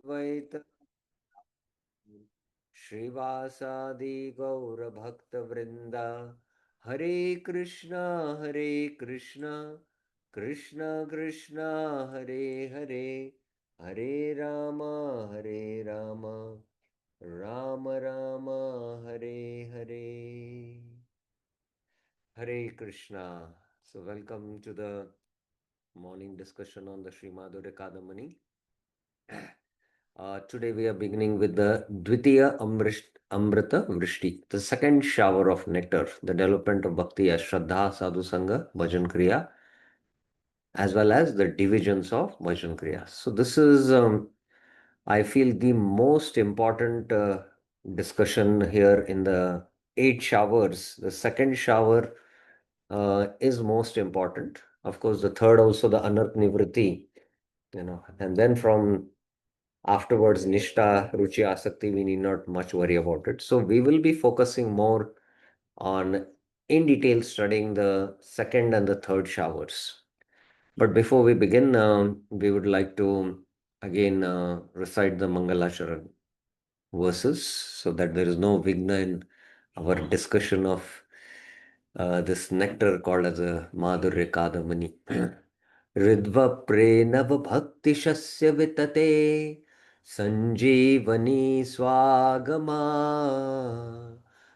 Vaita Shrivasadi Gaura Bhakta Vrinda Hare Krishna Krishna Krishna Hare Hare Hare Rama Rama Rama Hare Hare Hare Krishna. So welcome to the morning discussion on the Sri Madhurya Kadambini. Today we are beginning with the Dvitiya Amrita Vrishti, the second shower of nectar, the development of Bhakti as Shraddha, Sadhu Sangha, Bhajan Kriya, as well as the divisions of Bhajan Kriya. So this is, I feel, the most important discussion here in the 8 showers. The second shower is most important. Of course, the third also, the Anarth Nivritti, and then from afterwards, Nishta, Ruchi, Asakti, we need not much worry about it. So we will be focusing more on in detail studying the second and the third showers. But before we begin, we would like to again recite the Mangalacharan verses so that there is no vigna in our discussion of this nectar called as a Madhurya Kadambini. Ridva Prenav Bhakti Shasya Vitate Sanjeevani Swagama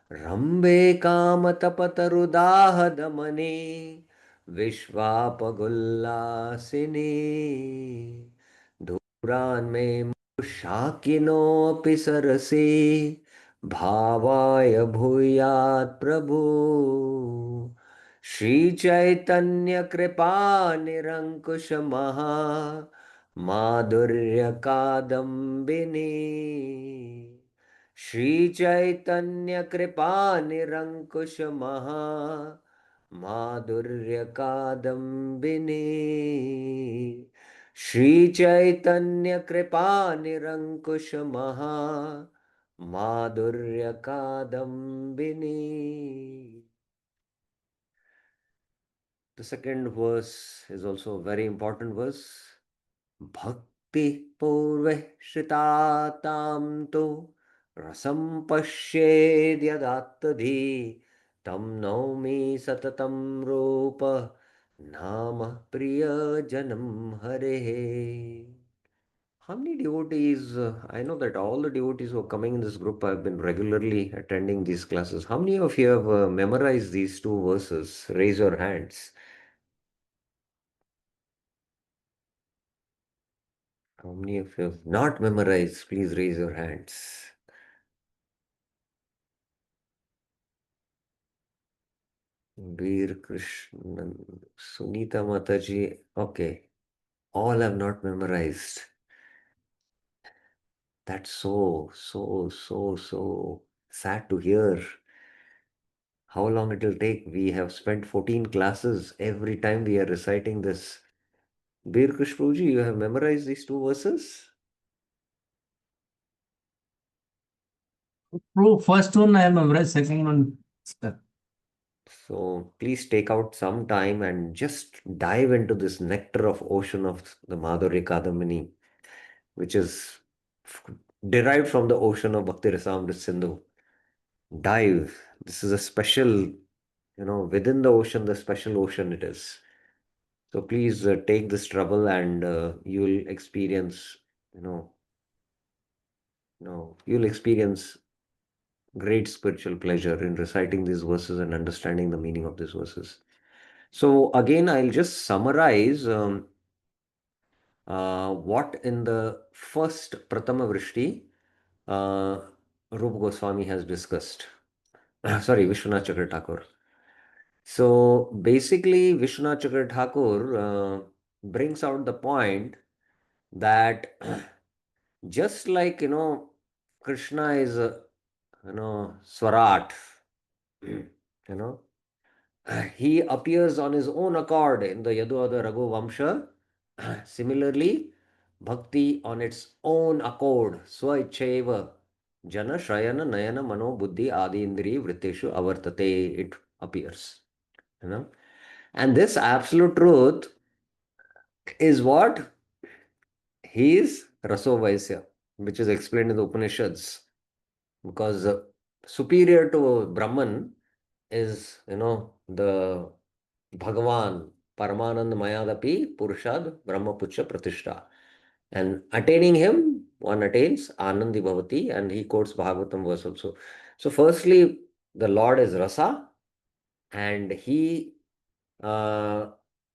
Rambe Kamatapatarudaha Damane Vishwapagullasini Dhuran Me Shakinopi Sarase Bhavaya Bhuyat Prabhu Shri Chaitanya Kripa Nirankush Maha Madhurya Kadambini Shri Chaitanya Kripa Nirankush Maha Madhurya Kadambini Shri Chaitanya Kripa Nirankush Maha Madhurya Kadambini. The second verse is also a very important verse. Bhakti Purve Shritam Tu Rasam Pashed Yadattadhi Tam Naumi Satatam Rupa Nama Priya Janam Hare. How many devotees? I know that all the devotees who are coming in this group have been regularly attending these classes. How many of you have memorized these two verses? Raise your hands. How many of you have not memorized? Please raise your hands. Veer Krishnan, Sunita Mataji. Okay, all have not memorized. That's so sad to hear. How long it will take? We have spent 14 classes every time we are reciting this. Veer Krishnaji, you have memorized these two verses? True, first one I have memorized, second one. So please take out some time and just dive into this nectar of ocean of the Madhurya Kadambini, which is derived from the ocean of Bhakti Rasamrita Sindhu. Dive. This is a special, within the ocean, the special ocean it is. So please take this trouble and you'll experience, you know, you'll experience great spiritual pleasure in reciting these verses and understanding the meaning of these verses. So again, I'll just summarize what in the first Pratama Vrishti Rupa Goswami has discussed. Sorry, Vishwanath Chakra Thakur. So basically, Vishwanath Chakra Thakur brings out the point that just like, Krishna is, Swarat, you know, he appears on his own accord in the Yaduada Raghu Vamsha. Similarly, Bhakti on its own accord, Swaicheva, Jana Shrayana Nayana Mano Buddhi Adi Indri Vritteshu Avartate, it appears. You know? And this absolute truth is what? He is Rasovaisya. which is explained in the Upanishads. Because superior to Brahman is, the Bhagavan, Paramanand Mayadapi, Purushad, Brahma Pucha Pratishtha. And attaining him, one attains Anandi Bhavati, and he quotes Bhagavatam verse also. So, firstly, the Lord is Rasa, and he uh,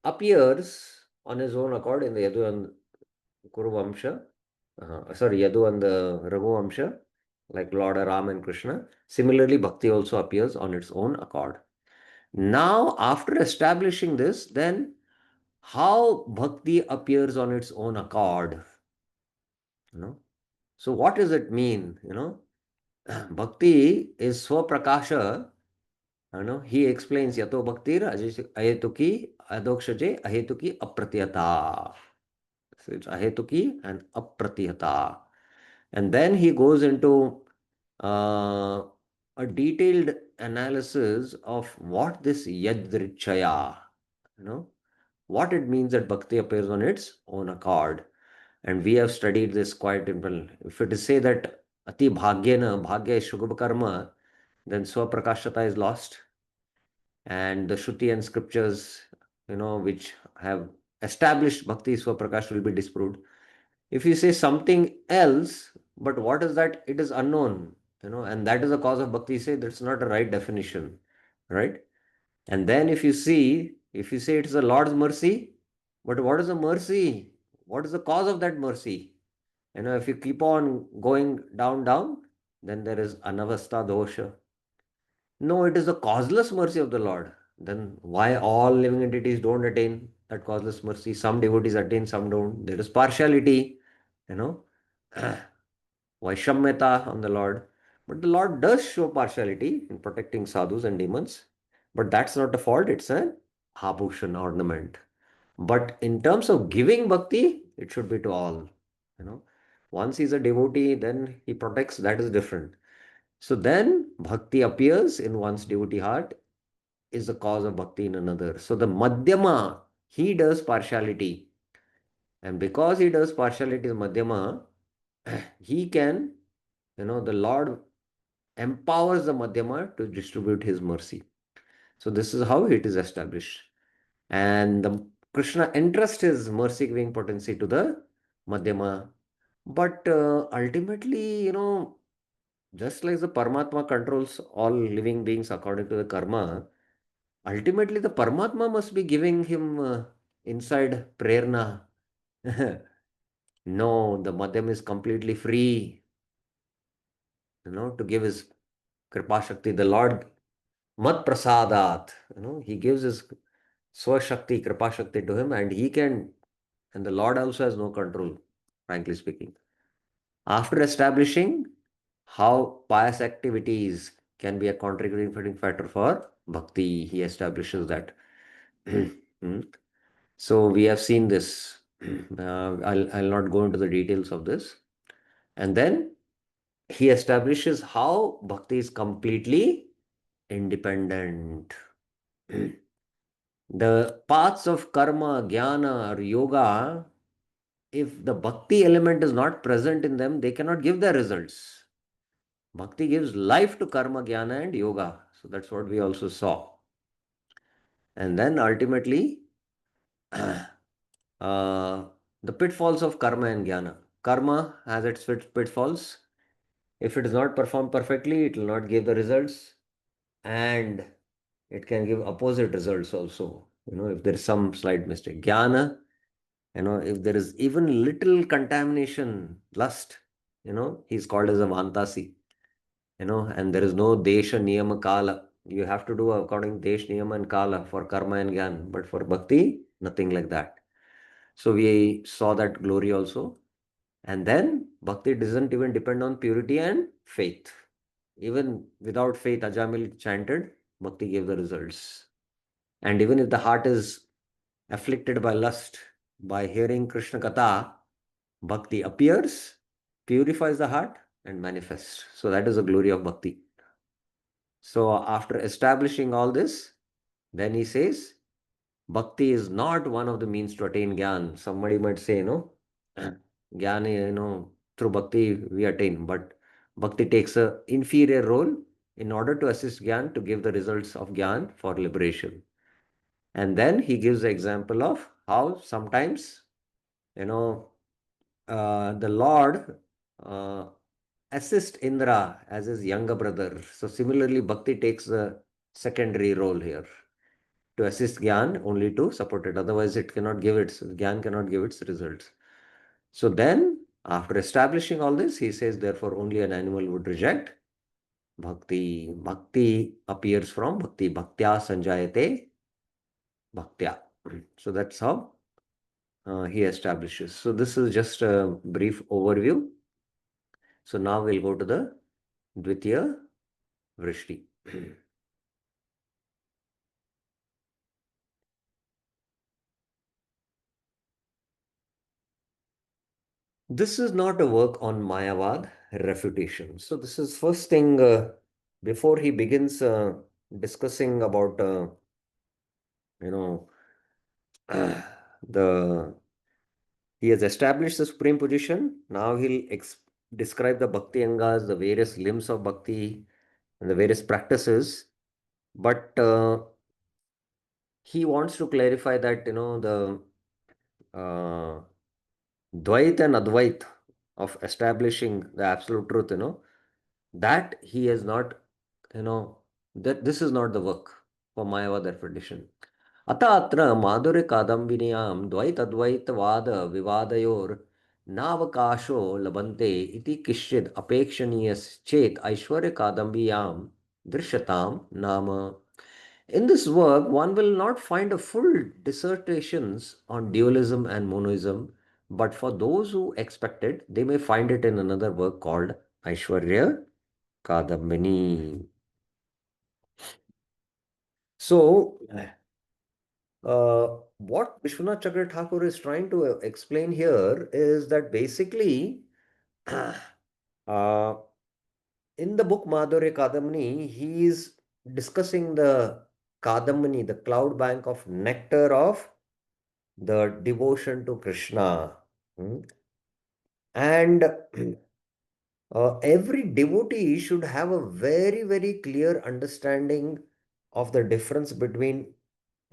appears on his own accord in the Yadu and Kuru Vamsha. Sorry, Yadu and the Raghu Vamsha, like Lord Ram and Krishna. Similarly, Bhakti also appears on its own accord. Now, after establishing this, then how Bhakti appears on its own accord? You know, so what does it mean? Bhakti is Swaprakasha. He explains Yato Bhaktir Ahetuki Adokshaje Ahetuki Apratiyata. So it's Ahetuki and Apratiyata. And then he goes into uh, a detailed analysis of what this Yadrichaya, you know, what it means that Bhakti appears on its own accord. And we have studied this quite in well. If it is say that Ati Bhagyena, Bhagya is Shubha Karma, then Swaprakashata is lost. And the Shruti and scriptures, which have established Bhakti Swaprakash will be disproved. If you say something else, but what is that? It is unknown, and that is the cause of Bhakti. Say that's not a right definition, right? And then if you say it is the Lord's mercy, but what is the mercy? What is the cause of that mercy? If you keep on going down, then there is anavastha dosha. No, it is the causeless mercy of the Lord. Then why all living entities don't attain that causeless mercy? Some devotees attain, some don't. There is partiality, you know, Vaishamyata on the Lord. But the Lord does show partiality in protecting sadhus and demons. But that's not a fault, it's an abhushan ornament. But in terms of giving bhakti, it should be to all. You know, Once he's a devotee, then he protects, that is different. So then bhakti appears in one's devotee heart is the cause of bhakti in another. So the Madhyama, he does partiality. And because he does partiality in Madhyama, he can, the Lord empowers the Madhyama to distribute his mercy. So this is how it is established. And the Krishna entrusts his mercy giving potency to the Madhyama. But ultimately, just like the Paramatma controls all living beings according to the karma, ultimately the Paramatma must be giving him inside prerna. No, the Madhyam is completely free, to give his Kripa Shakti. The Lord Mat Prasadat, he gives his Swashakti, Kripa Shakti to him, and the Lord also has no control, frankly speaking. After establishing how pious activities can be a contributing factor for bhakti, he establishes that. Hmm. So we have seen this. I'll not go into the details of this. And then he establishes how bhakti is completely independent. The paths of karma, jnana, or yoga, if the bhakti element is not present in them, they cannot give their results. Bhakti gives life to karma, jnana, and yoga. So that's what we also saw. And then ultimately, the pitfalls of karma and jnana. Karma has its pitfalls. If it is not performed perfectly, it will not give the results, and it can give opposite results also. If there is some slight mistake. Jnana, if there is even little contamination, lust, he's called as a vantasi, and there is no desha niyama kala. You have to do according to desh niyama and kala for karma and jnana, but for bhakti, nothing like that. So we saw that glory also. And then bhakti doesn't even depend on purity and faith. Even without faith, Ajamil chanted, bhakti gave the results. And even if the heart is afflicted by lust, by hearing Krishna Katha, bhakti appears, purifies the heart, and manifests. So that is the glory of bhakti. So after establishing all this, then he says, bhakti is not one of the means to attain gyan. Somebody might say, Jnana, through bhakti we attain, but bhakti takes a inferior role in order to assist Gyan to give the results of Gyan for liberation. And then he gives the example of how sometimes, the Lord uh, assists Indra as his younger brother. So similarly, bhakti takes a secondary role here to assist Gyan only to support it. Otherwise, it cannot give its Gyan cannot give its results. So then, after establishing all this, he says, therefore, only an animal would reject bhakti. Bhakti appears from bhakti. Bhaktya sanjayate bhaktya. So that's how he establishes. So this is just a brief overview. So now we'll go to the Dvitiya Vrishti. This is not a work on Mayavad refutation. So this is first thing before he begins discussing about you know the he has established the supreme position. Now he'll describe the bhakti angas, the various limbs of bhakti, and the various practices. But he wants to clarify that the uh, Dvait and Advait of establishing the absolute truth, that he has not, that this is not the work for Mayavad tradition. अतः अत्र माधुर्य कादम्बिन्यां द्वैतद्वैतवाद विवादयोर् नावकाशो लभन्ते इति किश्चिद् अपेक्षणीयश्चेत् ऐश्वर्य कादम्बियां दृश्यतां नाम. In this work, one will not find a full dissertations on dualism and monism, but for those who expect it, they may find it in another work called Aishwarya Kadambini. So, what Vishwanath Chakra Thakur is trying to explain here is that basically, uh, in the book Madhurya Kadambini, he is discussing the Kadambini, the cloud bank of nectar of the devotion to Krishna. Hmm. And every devotee should have a very, very clear understanding of the difference between,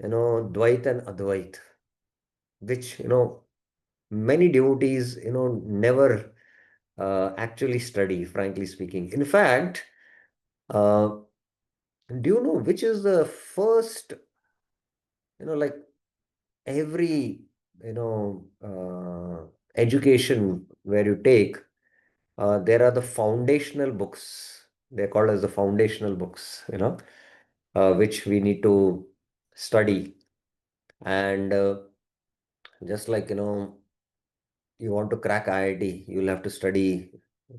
Dvait and Advait, which, many devotees, never actually study, frankly speaking. In fact, uh, do you know which is the first, like every, education where you take, there are the foundational books. They're called as the foundational books, which we need to study. And just like, you want to crack IIT, you'll have to study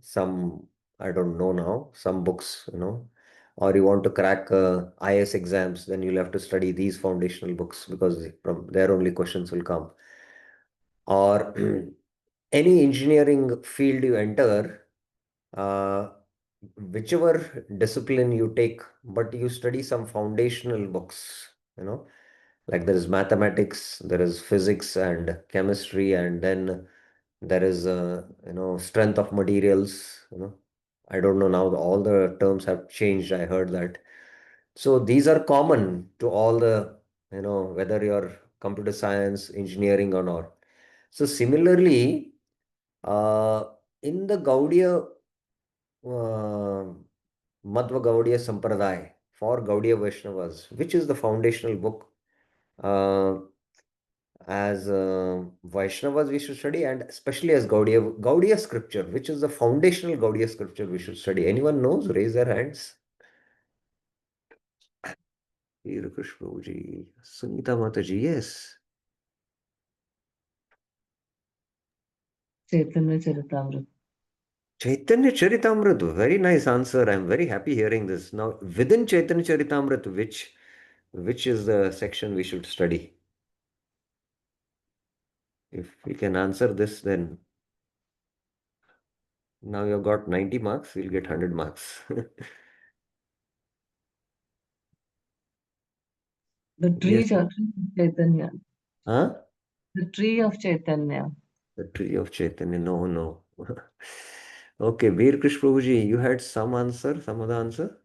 some, I don't know now, some books, or you want to crack IS exams, then you'll have to study these foundational books because from there only questions will come. Or any engineering field you enter, uh, whichever discipline you take, but you study some foundational books, like there is mathematics, there is physics and chemistry, and then there is strength of materials. I don't know now, all the terms have changed. I heard that. So these are common to all the, whether you're computer science, engineering or not. So similarly, uh, in the Gaudiya uh, Madhva Gaudiya Sampradaya for Gaudiya Vaishnavas, which is the foundational book uh, as Vaishnavas we should study, and especially as Gaudiya scripture, which is the foundational Gaudiya scripture we should study. Anyone knows? Raise their hands. Hare Krishna Ji, Sunita Mataji, yes. Chaitanya Charitamrita. Chaitanya Charitamrita, very nice answer. I'm very happy hearing this. Now, within Chaitanya Charitamrita, which is the section we should study? If we can answer this, then now you've got 90 marks, we'll get 100 marks. The Yes. tree of Chaitanya. Huh? The tree of Chaitanya. The tree of Chaitanya. No, no. Okay, Veer Krish Prabhuji, you had some answer, some other answer?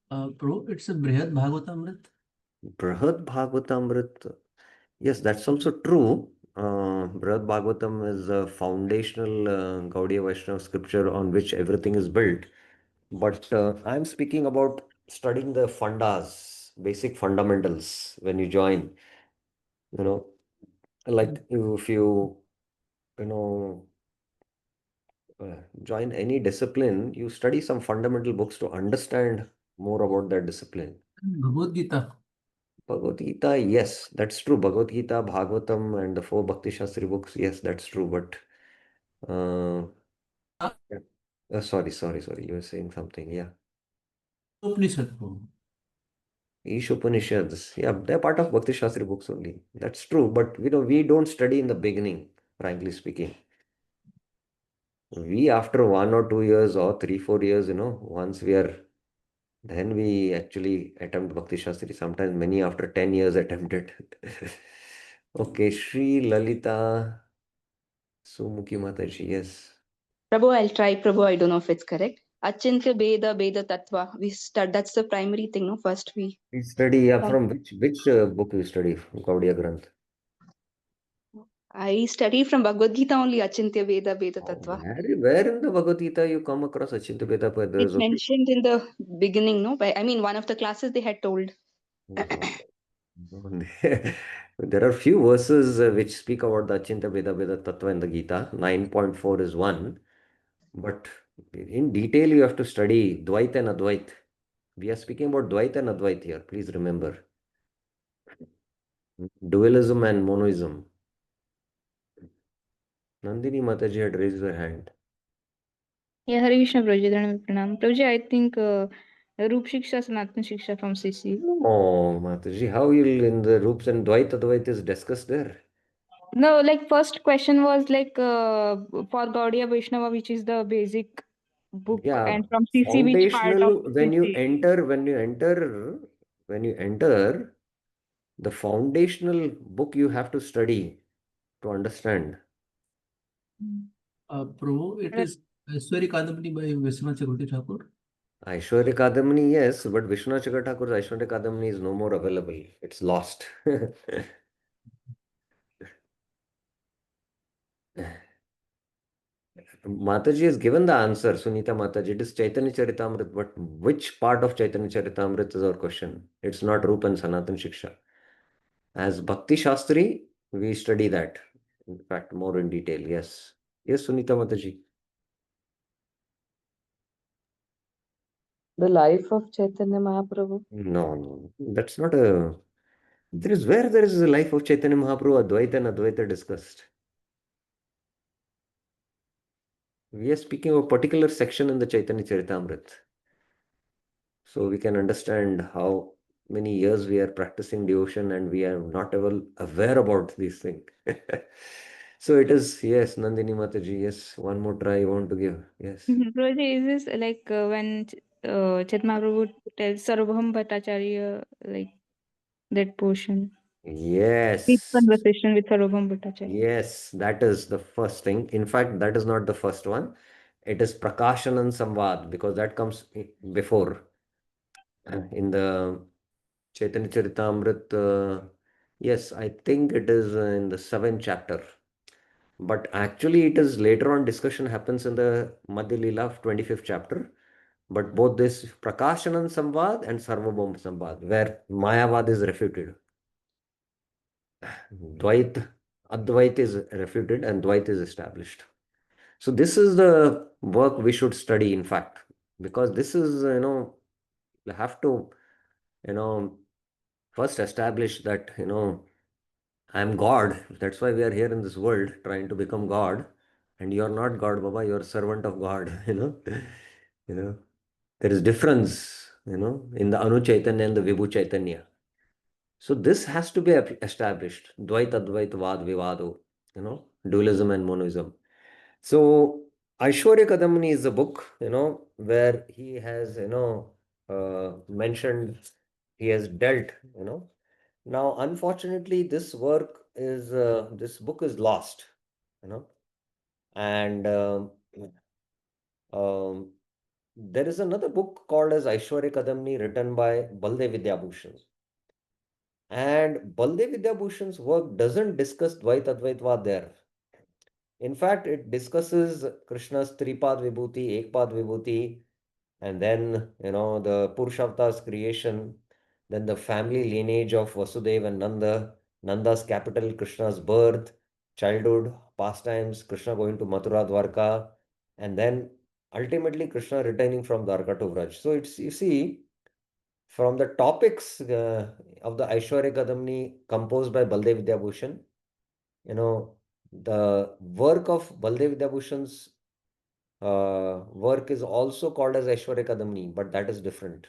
Bro, it's a Brihad Bhagavatamrit. Brihad Bhagavatamrit. Yes, that's also true. Brihad Bhagavatam is a foundational Gaudiya Vaishnava scripture on which everything is built. But I'm speaking about studying the fundas, basic fundamentals when you join. You know, like if you know, join any discipline, you study some fundamental books to understand more about that discipline. Bhagavad Gita. Bhagavad Gita, yes, that's true. Bhagavad Gita, Bhagavatam, and the four Bhakti Shastri books, yes, that's true. But uh, yeah. Sorry, you were saying something. Yeah, Upanishad, bro. Ish Upanishads, yeah, they're part of Bhakti Shastri books only. That's true. But we don't study in the beginning, frankly speaking. We, after 1 or 2 years or 3, 4 years, once we are, then we actually attempt Bhakti Shastri. Sometimes many after 10 years attempt it. Okay, Sri Lalita Sumukhi Mataji, yes. Prabhu, I'll try. Prabhu, I don't know if it's correct. Achintya Beda Beda Tattva. We start. That's the primary thing. No, first we. We study, yeah, from which book you study? Gaudiya Granth. I study from Bhagavad Gita only. Achintya Beda Beda Oh, Tattva. where in the Bhagavad Gita you come across Achinta Beda? There is It's only. mentioned in the beginning. No, I mean one of the classes they had told. No, no. There are few verses which speak about the Achinta Beda Beda Tattva in the Gita. 9.4 is one. But in detail, you have to study Dvait and Advait. We are speaking about Dvait and Advait here. Please remember. Dualism and monoism. Nandini Mataji had raised her hand. Yeah, Hare Krishna Prabhuji, Dhanam Pranam. Prabhuji, I think Roop Shiksha, Sanatana Shiksha from CC. Oh, Mataji, how you'll in the Roops and Dvait Advait is discussed there? No, like first question was like for Gaudiya Vaishnava, which is the basic book, Yeah, and from CC, which part of foundational CC? when you enter the foundational book you have to study to understand. Bro, it is Aishwarya Kadambini by Vishwanath Chakravarti Thakur. Aishwarya Kadambini, yes, but Vishwanath Chakra Thakur's Aishwarya Kadambini is no more available. It's lost. Mataji has given the answer, Sunita Mataji. It is Chaitanya Charitamrita, but which part of Chaitanya Charitamrita is our question? It's not Rupa and Sanatan Shiksha. As Bhakti Shastri, we study that. In fact, more in detail. Yes. Yes, Sunita Mataji. The life of Chaitanya Mahaprabhu. No. That's not a. There is the life of Chaitanya Mahaprabhu, Advaita and Advaita discussed. We are speaking of a particular section in the Chaitanya Charitamrita. So we can understand how many years we are practicing devotion and we are not even aware about these things. So it is, yes, Nandini Mataji, yes, one more try I want to give. Yes. Prabhuji, is this like when Chaitanya Mahaprabhu tells Sarvabhaum Bhattacharya, like that portion? His Yes. conversation with Sarvabhaum Bhattacharya. Yes, that is the first thing. In fact, that is not the first one. It is Prakashanan Samvad because that comes before in the Chaitanya Charitamrita. Yes, I think it is in the seventh chapter. But actually, it is later on discussion happens in the Madhya Leela of 25th chapter. But both this Prakashanan Samvad and Sarvabhaum Samvad, where Mayavad is refuted. Dvait, Advait is refuted and Dvait is established. So this is the work we should study, in fact, because this is, you have to, you know, first establish that, I'm God. That's why we are here in this world trying to become God. And you're not God, Baba, you're servant of God, You know, there is difference, in the Anu Chaitanya and the Vibhu Chaitanya. So this has to be established. Dvait Advait Vad Vivado, dualism and monism. So Aishwarya Kadambini is a book, where he has, mentioned, he has dealt, Now, unfortunately, this book is lost, you know. And there is another book called as Aishwarya Kadambini, written by Baldev Vidyabhushan. And Baldev Vidyabhushan's work doesn't discuss Dvaita Advaitvad there. In fact, it discusses Krishna's Tripad Vibhuti, Ekpad Vibhuti, and then, the Purushartha's creation, then the family lineage of Vasudeva and Nanda, Nanda's capital, Krishna's birth, childhood, pastimes, Krishna going to Mathura, Dwarka, and then ultimately Krishna returning from Dwarka to Vraj. So it's, you see, from the topics of the Aishwarya Kadamni composed by Baldev Vidyabhushan, the work of Baldev Vidyabhushan's work is also called as Aishwarya Kadamni, but that is different.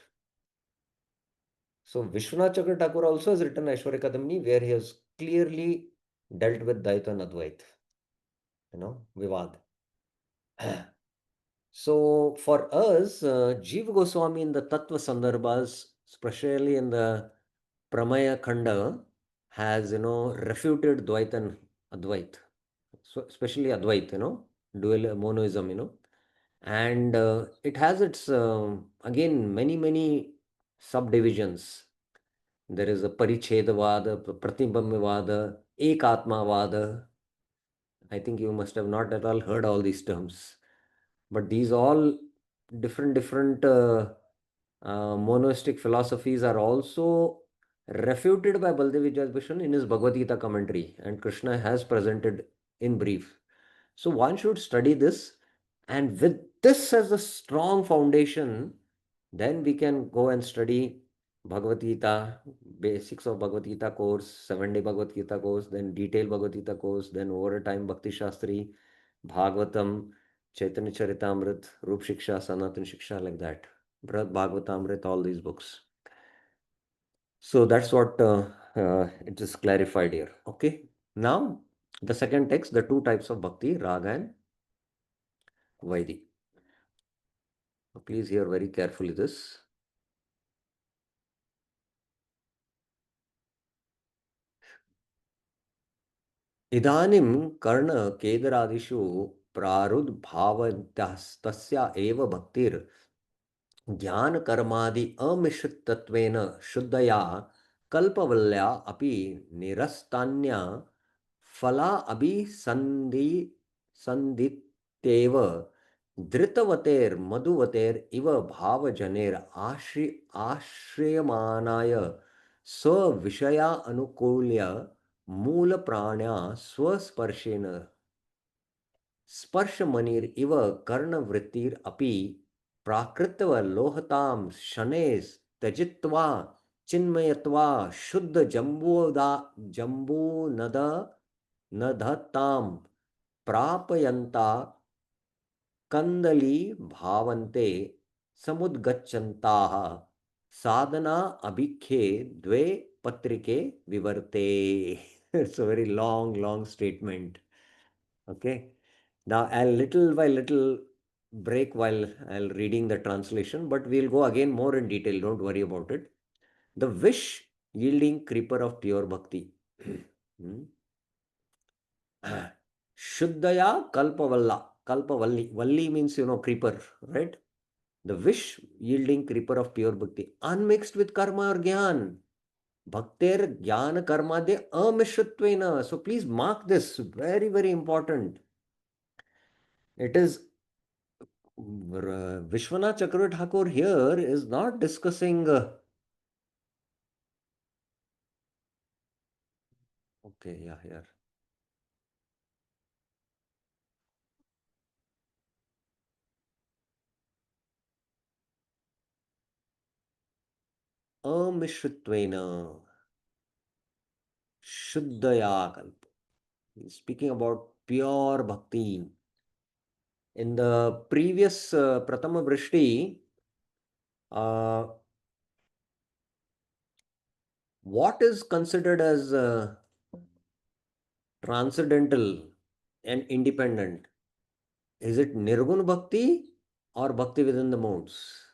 So Vishwanath Chakra Thakur also has written Aishwarya Kadamni, where he has clearly dealt with Dvaita and Advaita, Vivad. So for us, Jiva Goswami in the Tattva Sandarbhas, especially in the Pramaya Khanda, has, refuted Dvaita and Advaita. So especially Advaita, dual monoism, and it has its, again, many subdivisions. There is a Parichedavada, Pratibambavada, Ekatmavada. I think you must have not at all heard all these terms. But these all different monistic philosophies are also refuted by Baldev Vidyabhushan in his Bhagavad Gita commentary, and Krishna has presented in brief. So one should study this, and with this as a strong foundation, then we can go and study Bhagavad Gita, basics of Bhagavad Gita course, 7-day Bhagavad Gita course, then detailed Bhagavad Gita course, then over time Bhakti Shastri, Bhagavatam, Chaitanya Charitamrit, Rup Shiksha, Sanatan Shiksha, like that. Brad Bhagavatamrit, all these books. So that's what it is clarified here. Okay. Now, the second text, the two types of bhakti, Raga and Vaidi. Please hear very carefully this. Idanim karna kedaradishu prarudbhavatastya eva bhaktir ज्ञान कर्मादि अमिश्रितत्वेन शुद्धया कल्पवल्या अपि निरस्तान्या फला अभिसन्धि संदित्येव धृतवतेर मधुवतेर इव भावजनेर आश्रयमानाय स्वविषया अनुकूल्य मूल प्राण्या स्वस्पर्शेन स्पर्शमणिर इव कर्णवृत्तिर अपि प्राकृतव लोहताम शनेस त्यजित्वा चिन्मयत्वा शुद्ध जम्बूनद नधताम प्रापयन्ता कंदली भावन्ते समुद्गच्छन्ताः साधना अभिखे द्वे पत्रिके विवर्ते. It's a very long statement. Okay. Now I'll little by little break while I'll reading the translation, but we'll go again more in detail. Don't worry about it. The wish yielding creeper of pure bhakti. Shuddhaya kalpavalla. Kalpavalli. Valli means, creeper, right? The wish yielding creeper of pure bhakti. Unmixed with karma or jnana. Bhakter jnana karma de amishritvena. So please mark this. Very important. It is Vishwanath Chakra Thakur here is not discussing. Okay, yeah, here. Amishritvena Shuddhaya Kalpa. He's speaking about pure bhakti. In the previous Pratama Vrishti, what is considered as transcendental and independent? Is it Nirgun Bhakti or Bhakti within the modes?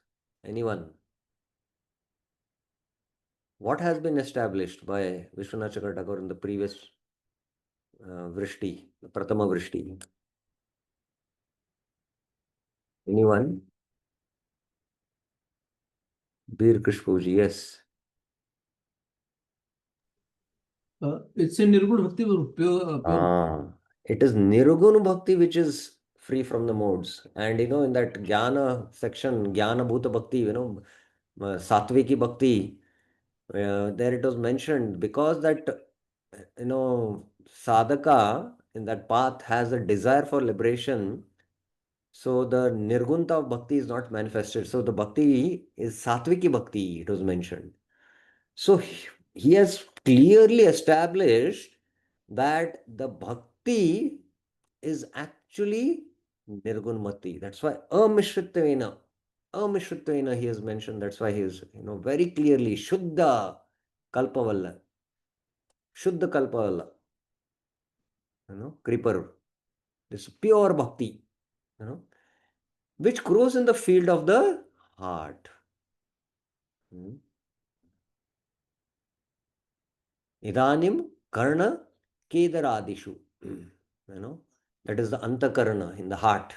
Anyone? What has been established by Vishwanath Chakravarti in the previous Vrishti, the Pratama Vrishti? Anyone? Bir Krishpuji, yes. It's a Nirguna Bhakti, pure. It is Nirguna Bhakti which is free from the modes. And in that Jnana section, Jnana Bhuta Bhakti, Satviki Bhakti, there it was mentioned because that, sadhaka in that path has a desire for liberation. So the Nirgunta of Bhakti is not manifested. So the Bhakti is Satviki Bhakti, it was mentioned. So he has clearly established that the Bhakti is actually Nirgunmati. That's why Amishritvena he has mentioned. That's why he is, very clearly Shuddha Kalpavalla. Shuddha Kalpavalla. Creeper. This pure Bhakti, which grows in the field of the heart. Idanim Karna Kedaradishu. That is the Antakarana in the heart,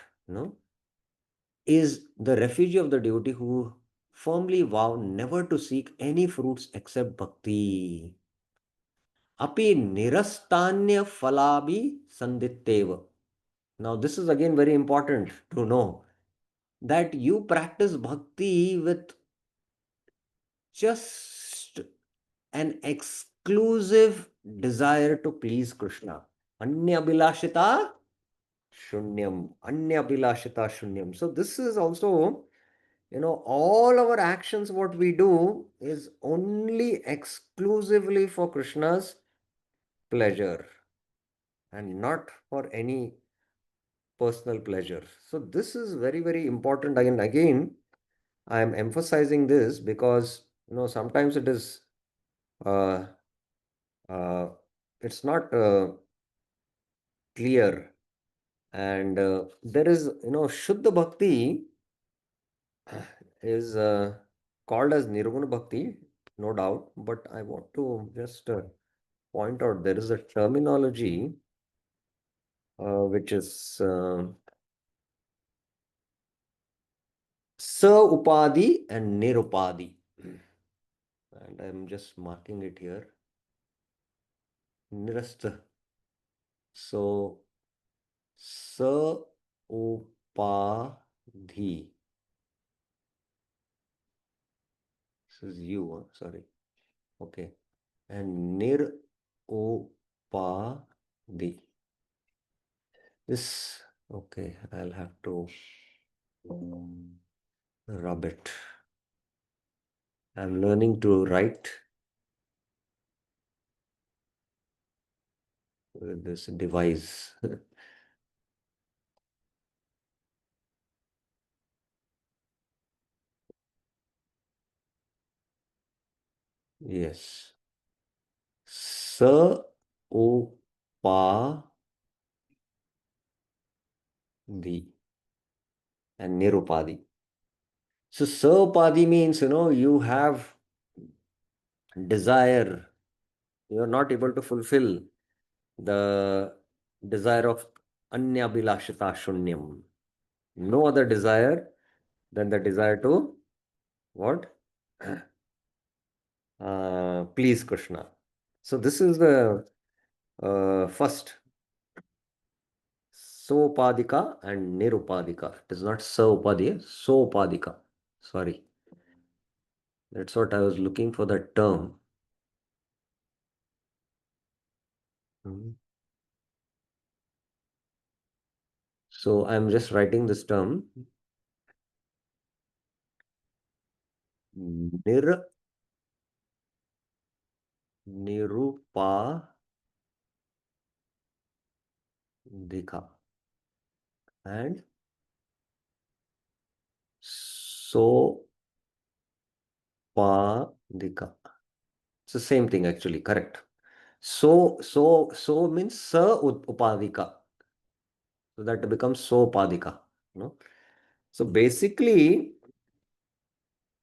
is the refugee of the devotee who firmly vow never to seek any fruits except bhakti. Api nirastanya falabi sanditteva. Now, this is again very important to know that you practice bhakti with just an exclusive desire to please Krishna. Anya bilashita shunyam. Anya bilashita shunyam. So, this is also, all our actions, what we do is only exclusively for Krishna's pleasure and not for any personal pleasure. So, this is very, very important. Again, I am emphasizing this because, sometimes it is, it's not clear. And there is, Shuddha Bhakti is called as Nirguna Bhakti, no doubt, but I want to just point out there is a terminology which is Sa Upadi and Nirupadi. And I'm just marking it here. Nirasta. So, Sa Upadi. This is you, sorry. Okay. And Nirupadi. This, okay, I'll have to rub it. I'm learning to write with this device. Yes. Sa Upadi and Nirupadi. So Sapadi means, you have desire. You are not able to fulfill the desire of Anya Bilashita Shunyam. No other desire than the desire to what? Please Krishna. So this is the first Sopadika and Nirupadika. It is not Saupadika, Sopadika. Sorry. That's what I was looking for, that term. So I'm just writing this term. Nirupadika and Sopadika. It's the same thing actually, correct. So means Sa Upadika. So that becomes Sopadika. So basically,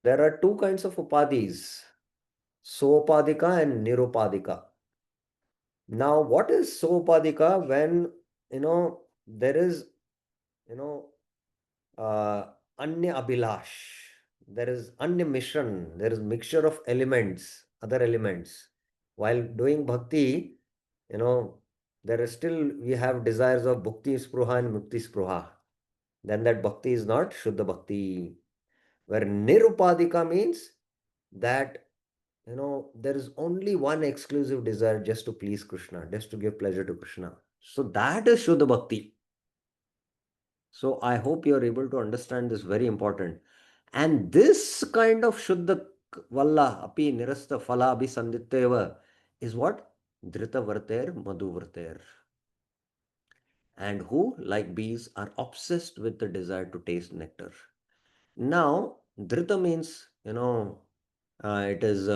there are two kinds of upadis, Sopadika and Nirupadika. Now, what is Sopadika when, there is, Anya Abhilash. There is Anya Mishran. There is mixture of elements, other elements. While doing bhakti, there is still, we have desires of bhukti spruha and mukti spruha. Then that bhakti is not Shuddha Bhakti. Where Nirupadika means that, there is only one exclusive desire, just to please Krishna, just to give pleasure to Krishna. So that is Shuddha Bhakti. So I hope you are able to understand this, very important. And this kind of Shuddha Valla Api Nirasta Phala Abhi Sandityeva is what? Dhrita Varter Madhu Varter. And who, like bees, are obsessed with the desire to taste nectar. Now, Dhrita means, it is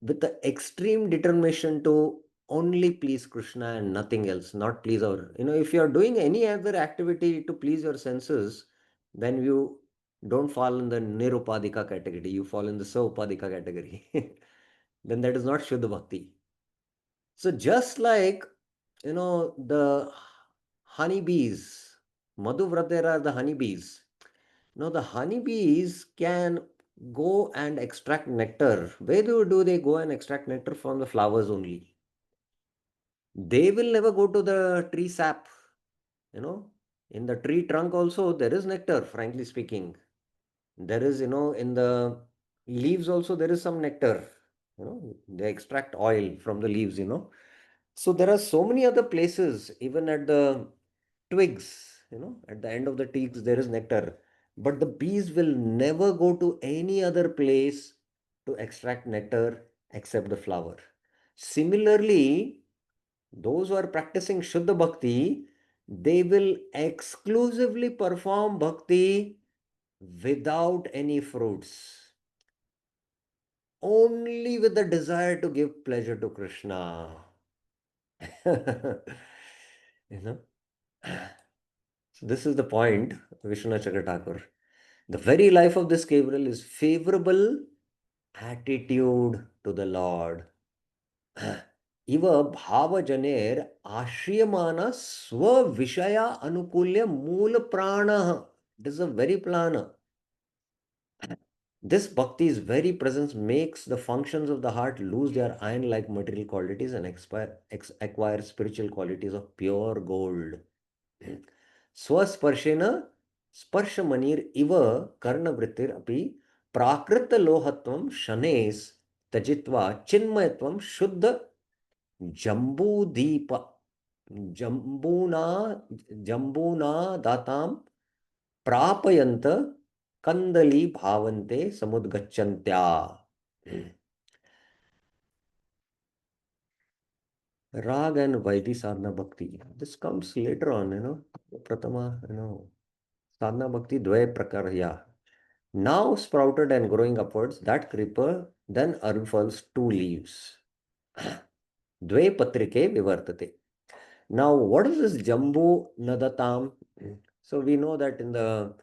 with the extreme determination to only please Krishna and nothing else, not please our, if you are doing any other activity to please your senses, then you don't fall in the Nirupadika category, you fall in the Saupadika category. Then that is not Shuddha Bhakti. So just like, the honeybees, Madhuvratera are the honeybees. Now the honeybees can go and extract nectar. Where do they go and extract nectar? From the flowers only. They will never go to the tree sap. In the tree trunk also there is nectar, frankly speaking. There is, in the leaves also there is some nectar. They extract oil from the leaves, So there are so many other places, even at the twigs, at the end of the twigs there is nectar. But the bees will never go to any other place to extract nectar except the flower. Similarly, those who are practicing Shuddha Bhakti, they will exclusively perform Bhakti without any fruits, only with the desire to give pleasure to Krishna. you know so this is the point, Vishwanath Chakravarti. The very life of this Gabriel is favorable attitude to the Lord. Iva bhava janer ashriyamana swa vishaya anukulya mool prana. This is a very plana. This bhakti's very presence makes the functions of the heart lose their iron-like material qualities and acquire spiritual qualities of pure gold. Swasparshena sparshamanir iva karnavrittir api prakrita lohatvam shanes tajitva chinmayatvam shuddha jambudīpa jambuna jambuna datam prapayanta kandali bhavante samudgacchantya. Rag and Vaidhi sadhana bhakti. This comes later on, Pratama, sadhana bhakti dvaya prakarya. Now sprouted and growing upwards, that creeper then unfurls two leaves. Dve patrike vivartate. Now, what is this Jambu Nadatam? So we know that in the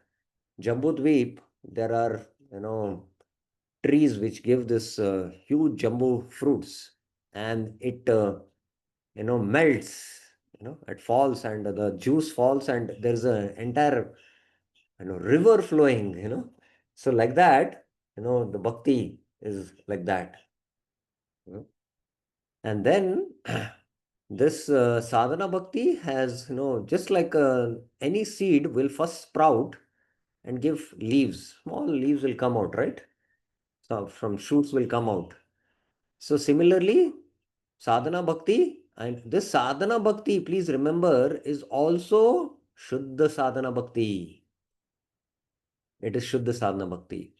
Jambu Dweep, there are, trees which give this huge Jambu fruits, and it, melts, it falls, and the juice falls, and there's an entire, river flowing, So like that, the bhakti is like that. And then this sadhana bhakti has, just like any seed will first sprout and give leaves. Small leaves will come out, right? So from shoots will come out. So similarly, sadhana bhakti, and this sadhana bhakti, please remember, is also Shuddha sadhana bhakti. It is Shuddha sadhana bhakti.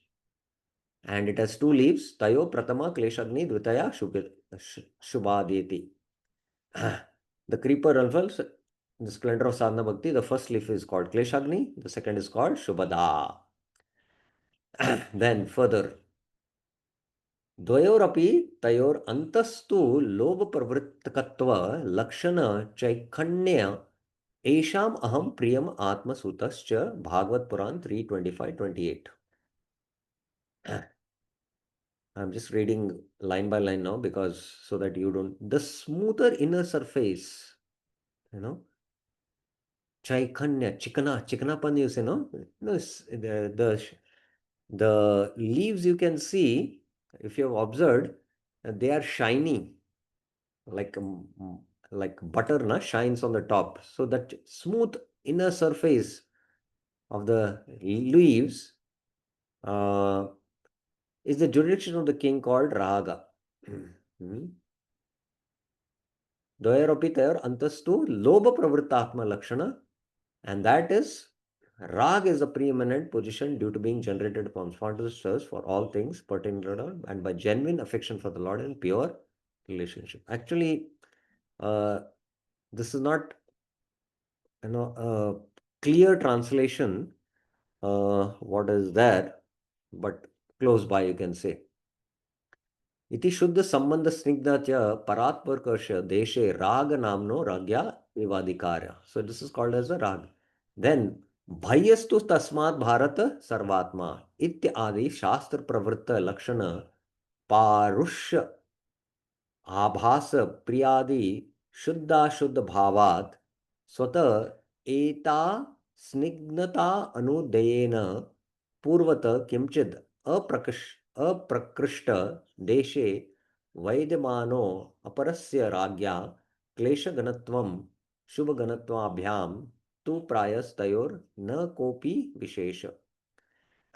And it has two leaves, Tayo Pratama Kleshagni Dvitaya Shubhadeti. The creeper unfurls the splendor of sadhana bhakti. The first leaf is called Kleshagni, the second is called Shubhada. Then further, Dvayorapi Tayor Antastu Lob Pravritkatva Lakshana Chaikanya Esham Aham Priyam Atma Sutascha Bhagavad Puran 3:25-28. I'm just reading line by line now because so that you don't. The smoother inner surface, Chaikanya, chikanapan you say, no? No, the leaves you can see, if you have observed, they are shiny, like butter na, shines on the top. So that smooth inner surface of the leaves is the jurisdiction of the king called Raga. Dvayaropi tayar antastu lobha pravrittatma lakshana, and that is Rag is a preeminent position due to being generated from spontaneous thirst for all things pertaining to the Lord and by genuine affection for the Lord and pure relationship. Actually, this is not a clear translation what is there, but close by you can say. इति शुद्ध संबंध स्निग्ध च परात्पर्कर्ष देशे राग नामनो राज्ञा विवादिकार्य. So this is called as a rag. Then भयस्तु तस्मात् भारत सर्वात्मा इत्यादि शास्त्र प्रवृत्त लक्षण पारुष्य आभास प्रियादि शुद्धाशुद्ध भावात् स्वतः एता स्निग्धता अनुदयेन पूर्वत किंचिद अप्रकृष्ट देशे वैद्यमानो अपरस्य राज्ञा क्लेशगणत्वं शुभगणत्वाभ्यां तु प्रायस्तयोर न कोपि विशेष.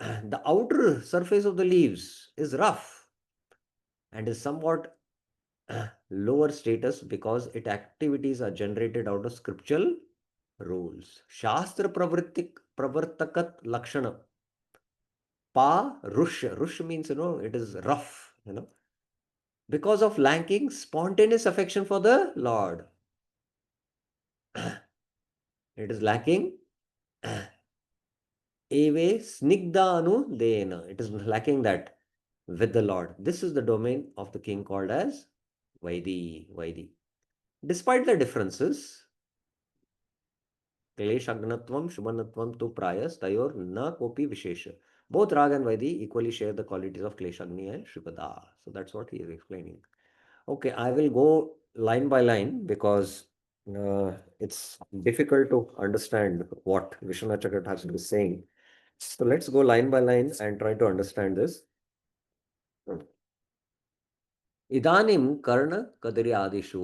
The outer surface of the leaves is rough and is somewhat lower status because its activities are generated out of scriptural rules. Shastra pravartakat lakshana. Pa rush. Rush means, it is rough, because of lacking spontaneous affection for the Lord. It is lacking eve snigdha anu dena. It is lacking that with the Lord. This is the domain of the king called as Vaidi. Despite the differences, Kleshagnatvam, Shubhanatvam tu prayas tayor na kopi vishesha. Both Rag and Vaidi equally share the qualities of Kleshagni and Shubhada. So that's what he is explaining. Okay, I will go line by line because it's difficult to understand what Vishwanath Chakravarti is saying. So let's go line by line and try to understand this. इदानीं कर्णकदर्यादिषु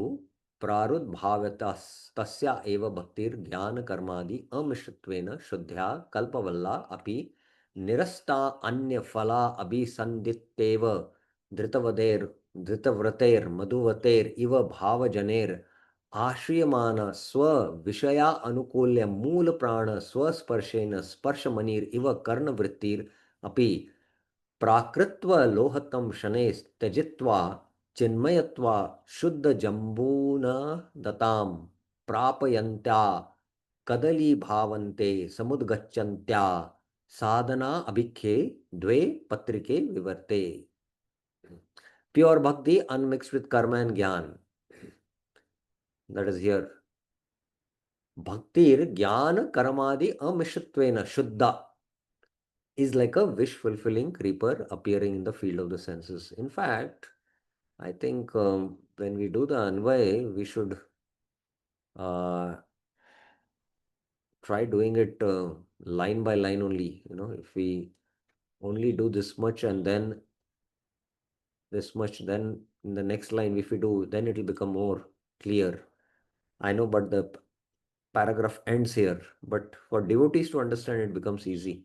प्रारुद्भावतस्तस्या एव भक्तिर्ज्ञानकर्मादि अमिश्रत्वेन शुद्ध्या कल्पवल्ला अपि निरस्ता अन्यफला अभिसन्दित्येव धृतव्रतैर्मधुवतैर् इव भावजनैर् आश्रियमान स्वविषया अनुकूल्य मूलप्राण स्वस्पर्शेन स्पर्शमनिर् इव कर्णवृत्तिर् अपि प्राकृत्व लोहतम शनै त्यजित्वा चिन्मयत्वा शुद्ध जम्बून दताम प्रापयन्त्या कदली भावन्ते समुद्गच्छन्त्या साधना अभिख्ये द्वे पत्रिके विवर्ते. Pure bhakti unmixed with karma and gyan. That is here. Bhaktir jnana karmadi amishratvena shuddha is like a wish-fulfilling creeper appearing in the field of the senses. In fact, I think when we do the Anvay, we should try doing it line by line only. If we only do this much and then this much, then in the next line, if we do, then it will become more clear. I know, but the paragraph ends here. But for devotees to understand, it becomes easy.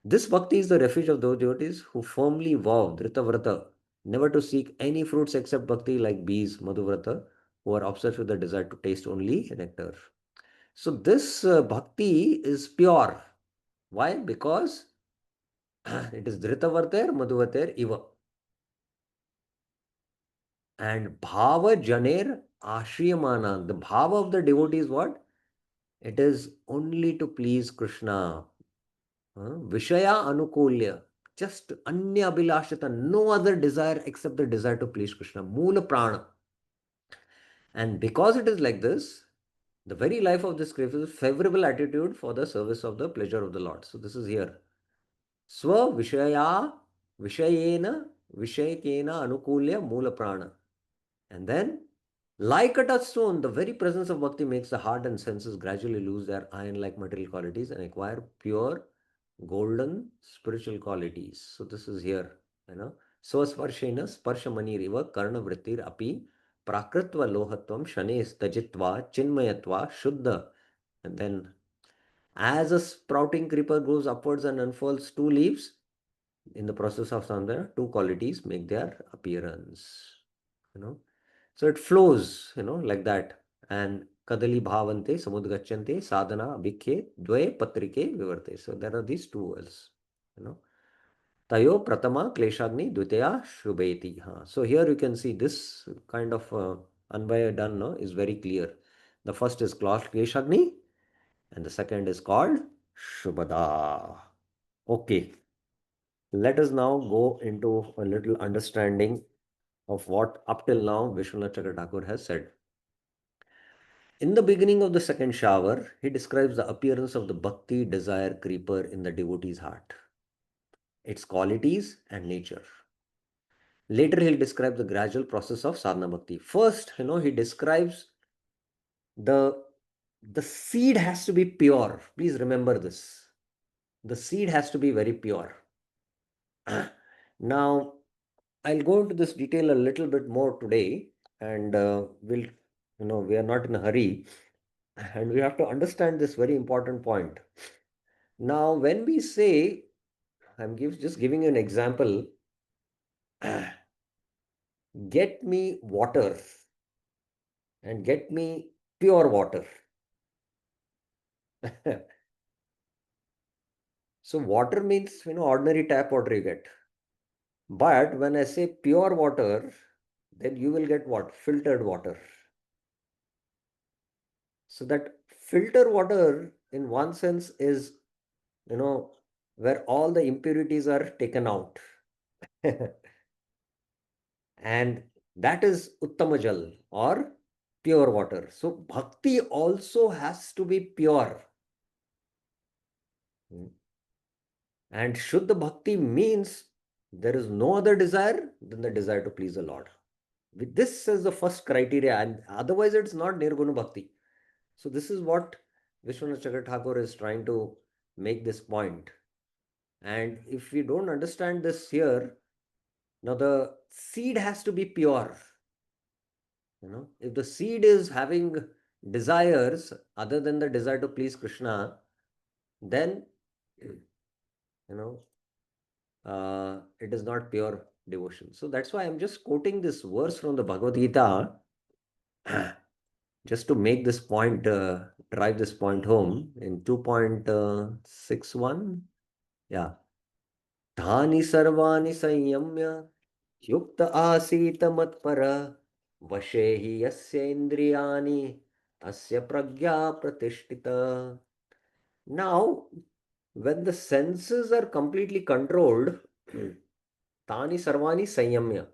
This bhakti is the refuge of those devotees who firmly vow, Dritavrata, never to seek any fruits except bhakti, like bees, Madhuvrata, who are obsessed with the desire to taste only nectar. So this bhakti is pure. Why? Because it is Dritavarter, Madhuvater, Iva. And Bhava Janer Ashriyamana. The Bhava of the devotee is what? It is only to please Krishna. Vishaya Anukulya. Just Anya Abhilashita. No other desire except the desire to please Krishna. Moola Prana. And because it is like this, the very life of this grave is a favorable attitude for the service of the pleasure of the Lord. So this is here. Swa Vishaya Vishayena Vishayakena Anukulya Moola Prana. And then Like a touchstone, the very presence of bhakti makes the heart and senses gradually lose their iron-like material qualities and acquire pure golden spiritual qualities. So this is here, you know. So sparshena sparshamani riva karna vrittir api prakritva lohatvam shanes tajitva chinmayatva shuddha. And then as a sprouting creeper grows upwards and unfolds two leaves, in the process of sandhya, two qualities make their appearance. You know, so it flows, you know, like that. And kadali bhavante samudgachyante sadhana abhikhe dve patrike vivarte. So there are these two words, you know. Tayo pratama kleshagni dvitaya shubheti. So here you can see this kind of anvaya done, no, is very clear. The first is kleshagni and the second is called shubhada. Okay. Let us now go into a little understanding of what up till now Vishwanath Chakra Thakur has said. In the beginning of the second shower, he describes the appearance of the bhakti desire creeper in the devotee's heart, its qualities and nature. Later, he'll describe the gradual process of sadhana bhakti. First, you know, he describes the seed has to be pure. Please remember this. The seed has to be very pure. Now, I'll go into this detail a little bit more today, and we'll, you know, we are not in a hurry, and we have to understand this very important point. Now, when we say, just giving you an example, get me water and get me pure water. So water means, you know, ordinary tap water you get. But when I say pure water, then you will get what? Filtered water. So that filter water in one sense is, you know, where all the impurities are taken out. And that is Uttamajal or pure water. So bhakti also has to be pure. And Shuddha Bhakti means there is no other desire than the desire to please the Lord. With this as the first criteria, and otherwise it's not Nirguna Bhakti. So this is what Vishwanath Chakra Thakur is trying to make this point. And if we don't understand this here, now the seed has to be pure. You know, if the seed is having desires other than the desire to please Krishna, then, you know, it is not pure devotion. So that's why I'm just quoting this verse from the Bhagavad Gita just to make this point, drive this point home in 2.61. Yeah. Dhani sarvani sanyamya yukta asita matpara vashehi yasya indriyani tasya pragya pratishtita. Now, when the senses are completely controlled, Tani sarvani sanyamya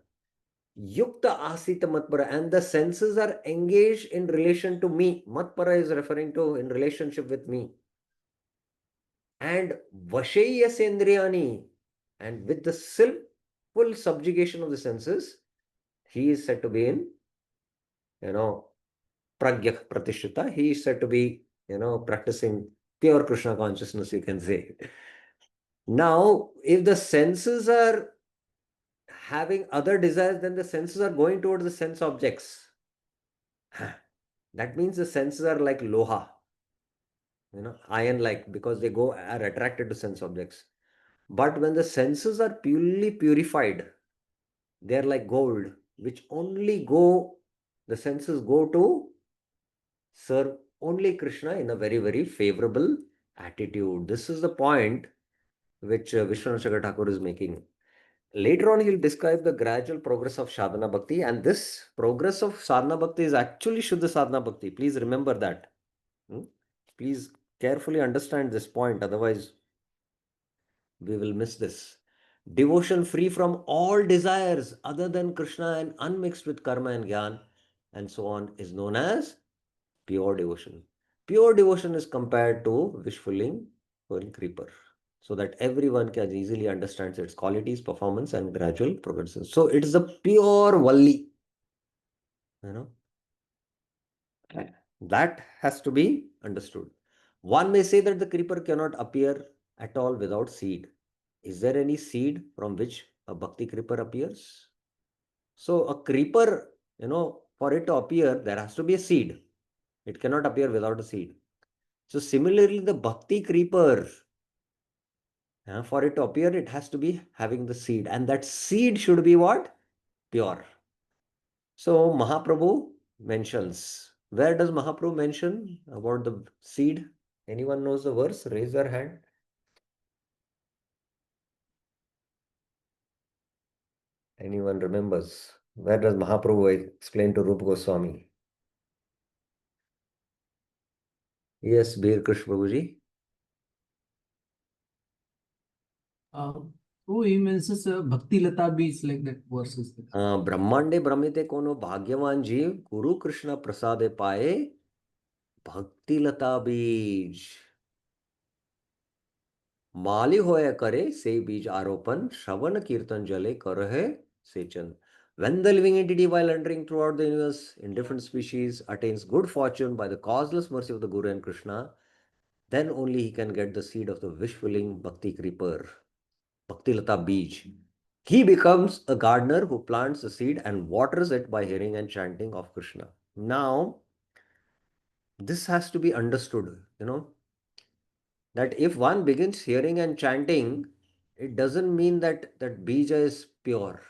yukta asita matpara, and the senses are engaged in relation to me. Matpara is referring to in relationship with me. And vasheya sendriyani, and with the full subjugation of the senses, he is said to be in, you know, pragya pratishita. He is said to be, you know, practicing pure Krishna consciousness, you can say. Now, if the senses are having other desires, then the senses are going towards the sense objects. That means the senses are like loha, you know, iron like, because they are attracted to sense objects. But when the senses are purely purified, they are like gold, which the senses go to serve only Krishna in a very, very favorable attitude. This is the point which Vishwanath Chakra Thakur is making. Later on, he'll describe the gradual progress of sadhana bhakti, and this progress of sadhana bhakti is actually Shuddha sadhana bhakti. Please remember that. Please carefully understand this point, otherwise we will miss this. Devotion free from all desires other than Krishna and unmixed with karma and gyan and so on is known as pure devotion. Pure devotion is compared to wishfulling creeper, so that everyone can easily understand its qualities, performance, and gradual progression. So it is a pure Valli, you know. That has to be understood. One may say that the creeper cannot appear at all without seed. Is there any seed from which a bhakti creeper appears? So a creeper, for it to appear, there has to be a seed. It cannot appear without a seed. So similarly, the bhakti creeper, for it to appear, it has to be having the seed. And that seed should be what? Pure. So Mahaprabhu mentions. Where does Mahaprabhu mention about the seed? Anyone knows the verse? Raise your hand. Anyone remembers? Where does Mahaprabhu explain to Rupa Goswami? Yes, Bir Krish Prabhuji. He mentions Bhakti Lata Beach, like that verse is there. ब्रह्मांडे भ्रमिते कोनो भाग्यवान जीव गुरु कृष्ण प्रसादे पाए भक्ति लता बीज माली होय करे से बीज आरोपण श्रवण कीर्तन जले करहे सेचन. When the living entity, while wandering throughout the universe in different species, attains good fortune by the causeless mercy of the Guru and Krishna, then only he can get the seed of the wish-fulfilling Bhakti creeper, Bhakti Lata Bij. He becomes a gardener who plants the seed and waters it by hearing and chanting of Krishna. Now, this has to be understood, that if one begins hearing and chanting, it doesn't mean that that bija is pure.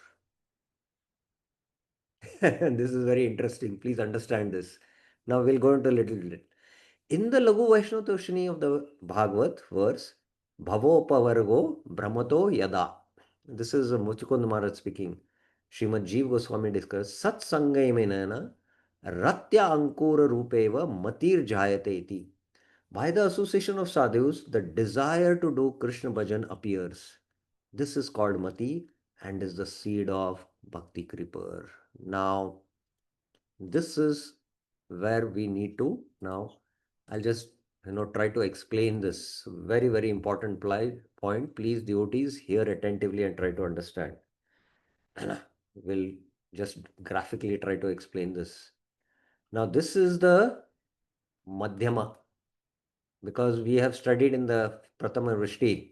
This is very interesting. Please understand this. Now we'll go into a little bit. In the Lagu Vaishnava Toshini of the Bhagavad verse, Bhavo Pavargo Brahmato Yada. This is Muchukund Maharaj speaking. Srimad Jeev Goswami discussed Sat Sangay Menana Ratya Ankura Rupeva Matir Jayate iti. By the association of sadhus, the desire to do Krishna bhajan appears. This is called Mati and is the seed of Bhakti Creeper. Now, this is where we need to now. I'll just try to explain this very, very important point. Please, devotees, hear attentively and try to understand. We'll just graphically try to explain this. Now, this is the Madhyama, because we have studied in the Prathama Vrishti.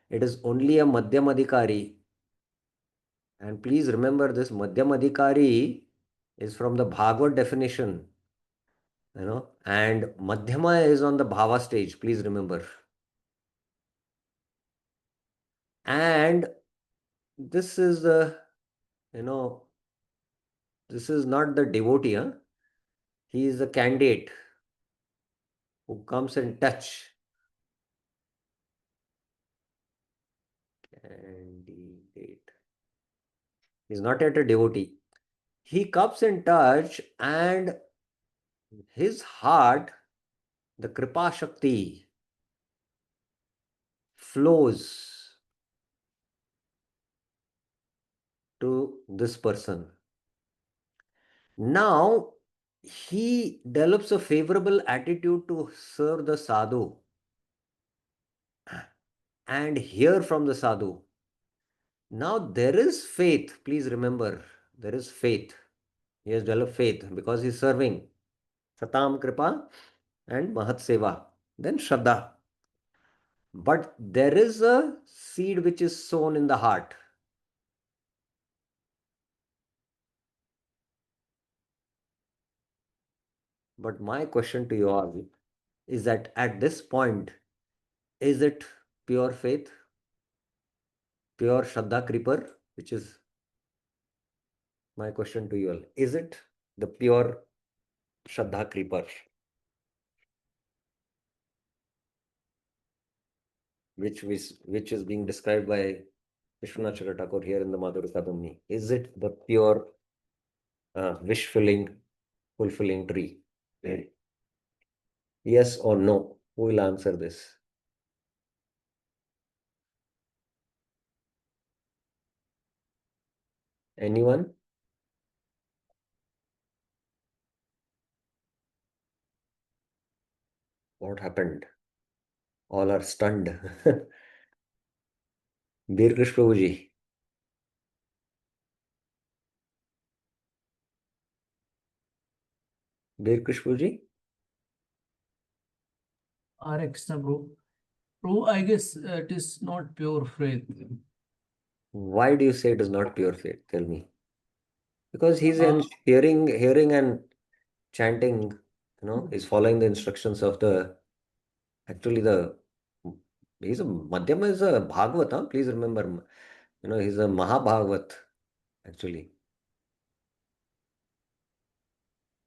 It is only a Madhyamadhikari. And please remember this Madhyamadhikari is from the Bhagavad definition. And Madhyama is on the Bhava stage, please remember. And this is the, this is not the devotee, he is the candidate who comes in touch. Candidate. He's not yet a devotee. He comes in touch and his heart, the Kripa Shakti, flows to this person. Now, he develops a favorable attitude to serve the sadhu and hear from the sadhu. Now, there is faith. Please remember, there is faith. He has developed faith because he is serving. Satam Kripa and Mahat Seva. Then Shraddha. But there is a seed which is sown in the heart. But my question to you all is that at this point, is it pure faith, pure Shraddha Creeper, which is my question to you all? Is it the pure Shraddha Creeper, which is being described by Vishwanath Chakravarti Thakur here in the Madhurya Kadambini? Is it the pure fulfilling tree? Yes or no? Who will answer this? Anyone? What happened? All are stunned. Bir Krish Prabhuji. Dear Krishpuji? Hare Krishna, bro. Bro, I guess it is not pure faith. Why do you say it is not pure faith? Tell me. Because he's Uh, hearing and chanting, he's following the instructions of actually he's a Madhyama is a Bhagavat, huh? Please remember, he's a Mahabhagavat, actually.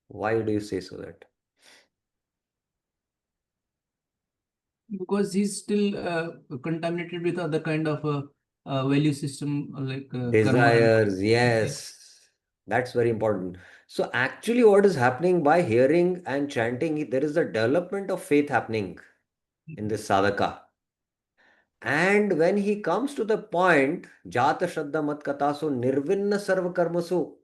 Why do you say so that? because he's still contaminated with other kind of value system like karma and Desires, yes. That's very important. So actually what is happening by hearing and chanting, there is a development of faith happening in this sadhaka. And when he comes to the point, Jata Shraddha Mat Katasu Nirvinna Sarva Karmasu,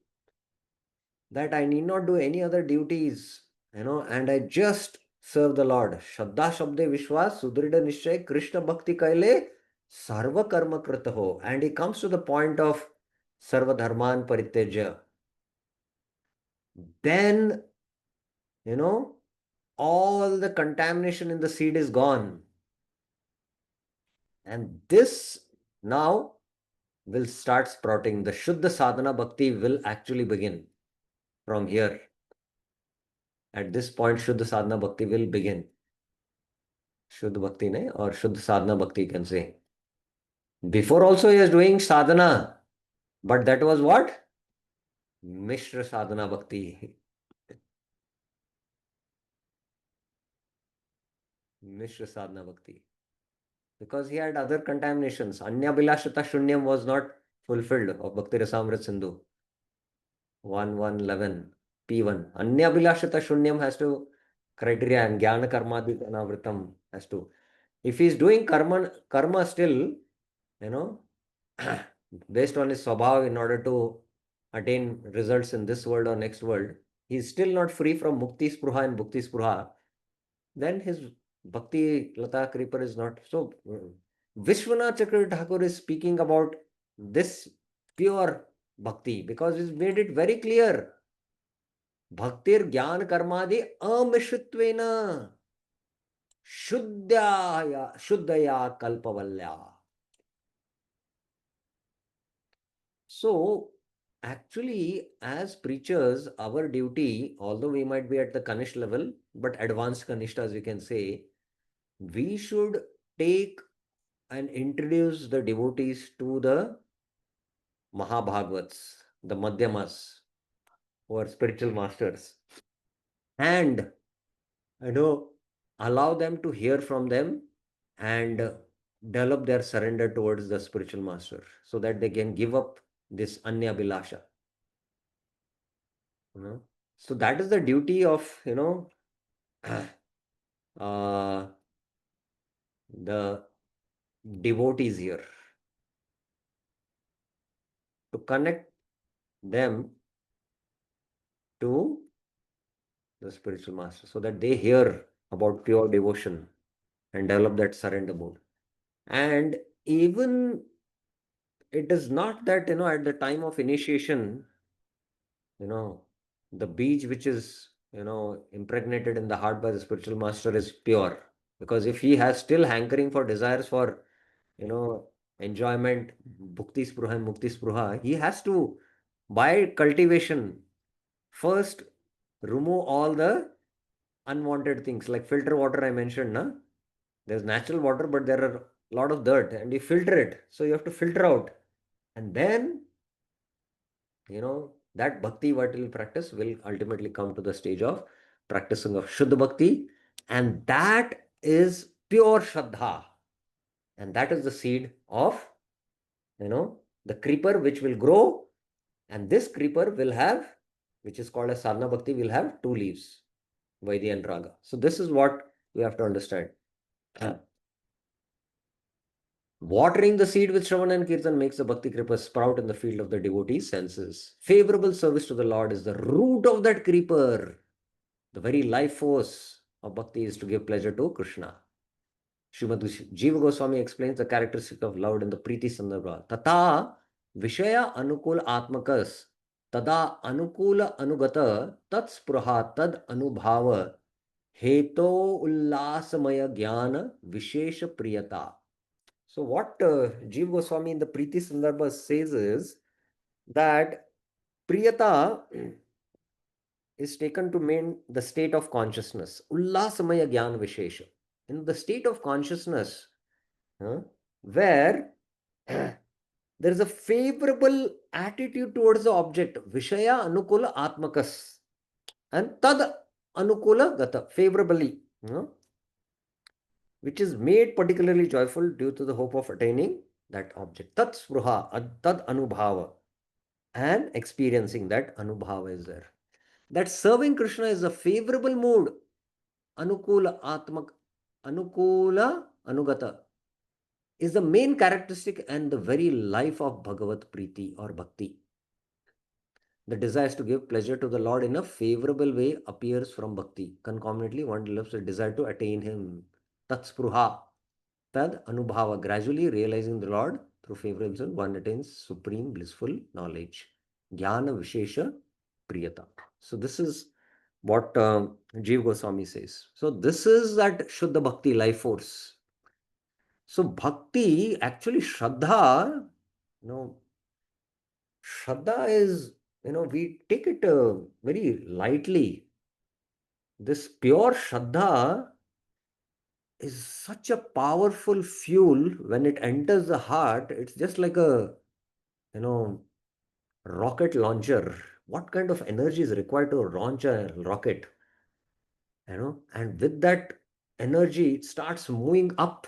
that I need not do any other duties, and I just serve the Lord. Shraddha Shabde Vishwas Sudrida Nishay Krishna Bhakti Kaile Sarva Karma Kritaho. And he comes to the point of Sarva Dharman Parityaja. Then, all the contamination in the seed is gone. And this now will start sprouting. The Shuddha Sadhana Bhakti will actually begin from here. At this point, Shuddha Sadhana Bhakti will begin. Shuddha Bhakti ne, or Shuddha Sadhana Bhakti, you can say. Before also he was doing sadhana, but that was what? Mishra Sadhana Bhakti. Mishra Sadhana Bhakti. Because he had other contaminations. Anya Bilashata Shunyam was not fulfilled of Bhakti Rasamrit Sindhu. 1111 P1. Anya Bilashata Shunyam has to criteria, and Jnana Karmadi Anavritam has to. If he is doing karma still, based on his swabhav in order to attain results in this world or next world, he is still not free from mukti spruha and bhukti spruha, then his bhakti lata creeper is not. So Vishwanath Chakravarti Thakur is speaking about this pure bhakti because he's made it very clear. Bhaktir jnana karmadi amishritvena shuddhaya kalpavalya. So, actually, as preachers, our duty, although we might be at the Kanish level, but advanced Kanishtas, we can say, we should take and introduce the devotees to the Mahabhagavats, the Madhyamas, who are spiritual masters, and allow them to hear from them and develop their surrender towards the spiritual master so that they can give up this Anya Bilasha. So that is the duty of the devotees here, to connect them to the spiritual master so that they hear about pure devotion and develop that surrender mode. And even it is not that at the time of initiation, the beej which is impregnated in the heart by the spiritual master is pure. Because if he has still hankering for desires for enjoyment, bhukti spruha and mukti spruha, he has to, by cultivation, first remove all the unwanted things. Like filter water I mentioned, na? There's natural water, but there are a lot of dirt and you filter it. So you have to filter out. And then, that bhakti what will practice will ultimately come to the stage of practicing of Shuddha Bhakti. And that is pure Shraddha. And that is the seed of, the creeper which will grow. And this creeper will have, which is called as Sadhana Bhakti, will have two leaves, Vaidya and Raga. So this is what we have to understand. Watering the seed with Shravan and Kirtan makes the Bhakti creeper sprout in the field of the devotee's senses. Favorable service to the Lord is the root of that creeper. The very life force of Bhakti is to give pleasure to Krishna. Srimad Jiva Goswami explains the characteristic of love in the Preeti Sandarbha. Tata Vishaya Anukul Atmakas tada anukula anugata tat spruha tad anubhava heto ullasamaya jnana vishesha priyata. So what Jiva Goswami in the Priti Sandarbha says is that priyata is taken to mean the state of consciousness. Ullasamaya jnana vishesha. In the state of consciousness, where there is a favorable attitude towards the object, Vishaya Anukula Atmakas, and Tad Anukula Gata, favorably, which is made particularly joyful due to the hope of attaining that object. Tat Spruha, Tad Anubhava, and experiencing that Anubhava is there. That serving Krishna is a favorable mood, Anukula Atmak, Anukula Anugata, is the main characteristic and the very life of Bhagavat Preeti or Bhakti. The desire to give pleasure to the Lord in a favorable way appears from Bhakti. Concomitantly, one develops a desire to attain Him. Tat Spruha, Tad Anubhava. Gradually realizing the Lord through favorable, one attains supreme blissful knowledge. Jnana Vishesha Priyata. So, this is what Jiva Goswami says. So, this is that Shuddha Bhakti life force. So bhakti, actually Shraddha, Shraddha is, we take it very lightly. This pure Shraddha is such a powerful fuel when it enters the heart. It's just like a, rocket launcher. What kind of energy is required to launch a rocket? And with that energy, it starts moving up,